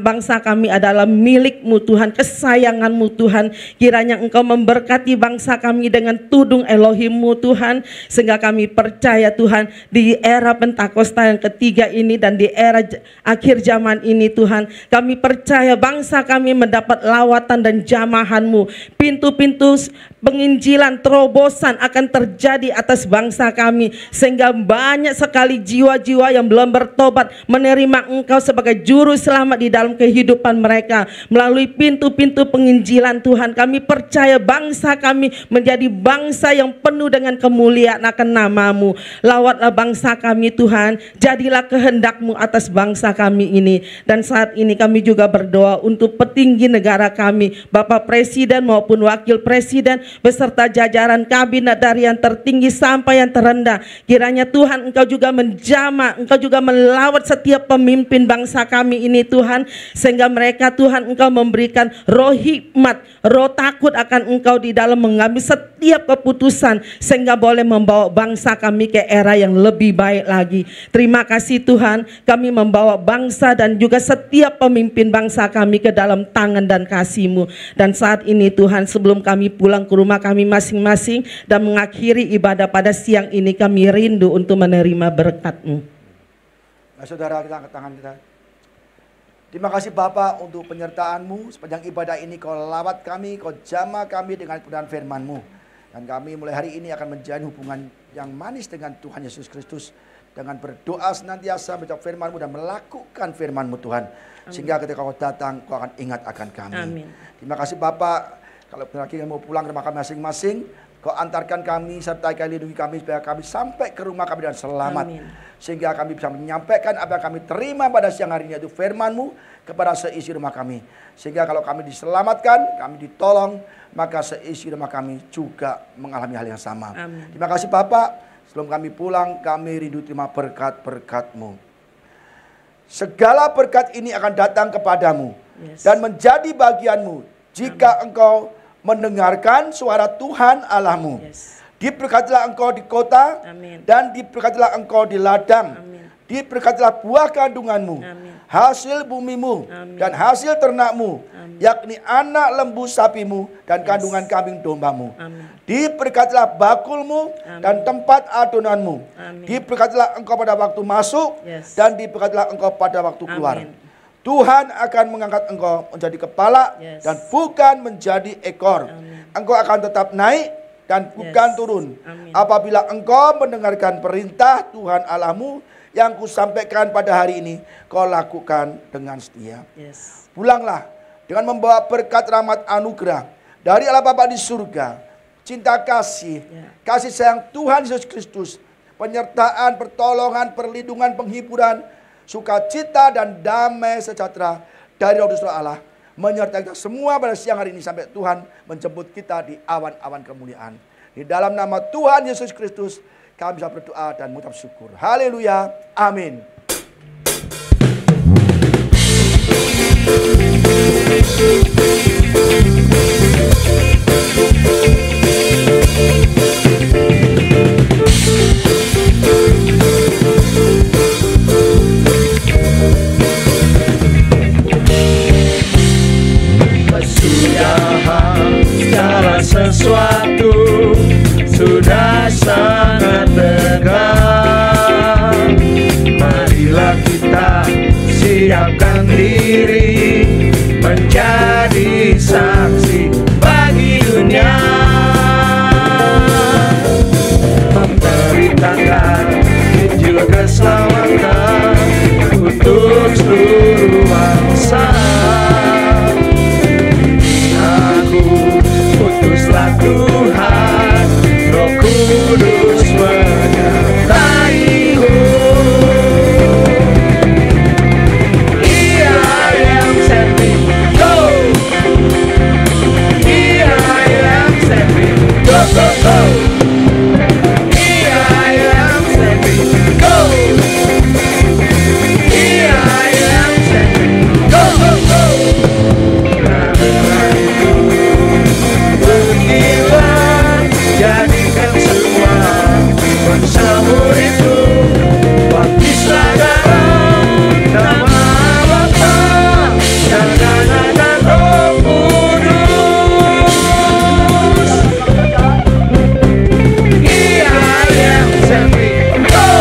Bangsa kami adalah milik-Mu Tuhan, kesayangan-Mu Tuhan. Kiranya Engkau memberkati bangsa kami dengan tudung Elohim-Mu Tuhan, sehingga kami percaya Tuhan, di era Pentakosta yang ketiga ini dan di era akhir zaman ini Tuhan, kami percaya bangsa kami mendapat lawatan dan jamahan-Mu. Pintu-pintu penginjilan, terobosan akan terjadi atas bangsa kami, sehingga banyak sekali jiwa-jiwa yang belum bertobat menerima Engkau sebagai juru selamat di dalam kehidupan mereka. Melalui pintu-pintu penginjilan Tuhan, kami percaya bangsa kami menjadi bangsa yang penuh dengan kemuliaan akan nama-Mu. Lawatlah bangsa kami Tuhan, jadilah kehendak-Mu atas bangsa kami kami ini. Dan saat ini kami juga berdoa untuk petinggi negara kami, Bapak Presiden maupun Wakil Presiden beserta jajaran kabinet dari yang tertinggi sampai yang terendah. Kiranya Tuhan Engkau juga menjamah, Engkau juga melawat setiap pemimpin bangsa kami ini Tuhan, sehingga mereka Tuhan Engkau memberikan roh hikmat, roh takut akan Engkau di dalam mengambil setiap keputusan, sehingga boleh membawa bangsa kami ke era yang lebih baik lagi. Terima kasih Tuhan, kami membawa bangsa dan juga setiap pemimpin bangsa kami ke dalam tangan dan kasih-Mu. Dan saat ini Tuhan, sebelum kami pulang ke rumah kami masing-masing dan mengakhiri ibadah pada siang ini, kami rindu untuk menerima berkat-Mu. Nah, saudara, kita angkat tangan kita. Terima kasih Bapak untuk penyertaan-Mu. Sepanjang ibadah ini Kau lawat kami, Kau jamah kami dengan kebenaran firman-Mu. Dan kami mulai hari ini akan menjalin hubungan yang manis dengan Tuhan Yesus Kristus, dengan berdoa senantiasa menjawab firman-Mu dan melakukan firman-Mu Tuhan. Amin. Sehingga ketika Kau datang, Kau akan ingat akan kami. Amin. Terima kasih Bapak. Kalau lagi mau pulang ke rumah kami masing-masing, Kau antarkan kami, sertai kami, lindungi kami supaya kami sampai ke rumah kami dengan selamat. Amin. Sehingga kami bisa menyampaikan apa yang kami terima pada siang hari ini, yaitu firman-Mu kepada seisi rumah kami. Sehingga kalau kami diselamatkan, kami ditolong, maka seisi rumah kami juga mengalami hal yang sama. Amin. Terima kasih Bapak. Sebelum kami pulang, kami rindu terima berkat-berkat-Mu. Segala berkat ini akan datang kepadamu, yes, dan menjadi bagianmu jika Amin. Engkau mendengarkan suara Tuhan Allahmu. Yes. Diberkatilah engkau di kota. Amin. Dan diberkatilah engkau di ladang. Amin. Diberkatilah buah kandunganmu. Amin. Hasil bumimu. Amin. Dan hasil ternakmu. Amin. Yakni anak lembu sapimu dan yes, kandungan kambing dombamu. Amin. Diberkatilah bakulmu. Amin. Dan tempat adonanmu. Amin. Diberkatilah engkau pada waktu masuk. Yes. Dan diberkatilah engkau pada waktu keluar. Amin. Tuhan akan mengangkat engkau menjadi kepala, yes, dan bukan menjadi ekor. Amin. Engkau akan tetap naik dan bukan, yes, turun. Amin. Apabila engkau mendengarkan perintah Tuhan Allahmu yang kusampaikan pada hari ini, kau lakukan dengan setia. Yes. Pulanglah dengan membawa berkat rahmat anugerah dari Allah Bapa di surga, cinta kasih, kasih sayang Tuhan Yesus Kristus, penyertaan, pertolongan, perlindungan, penghiburan, sukacita dan damai sejahtera dari Roh Kudus Allah menyertai kita semua pada siang hari ini sampai Tuhan menjemput kita di awan-awan kemuliaan. Di dalam nama Tuhan Yesus Kristus kami bisa berdoa dan mengucap syukur. Haleluya. Amin. Segala sesuatu sudah sangat dekat. Marilah kita siapkan diri menjadi saksi bagi dunia, memberitakan Injil keselamatan untuk seluruh bangsa. Utuslah Tuhan, Roh Kudus menyertai-Mu. Here I am, send me, go. Here I am, send me, go, go, go. Here I am, send me, go. Here I am, send me, go, go, go. Jadikan semua bangsa-Mu itu baptislah dalam nama Bapa dan Anak dan Roh Kudus. Here I am, send me, go.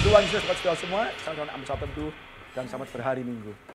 Tuhan Yesus memberkati semua. Selamat ambil satu teduh dan selamat berhari Minggu.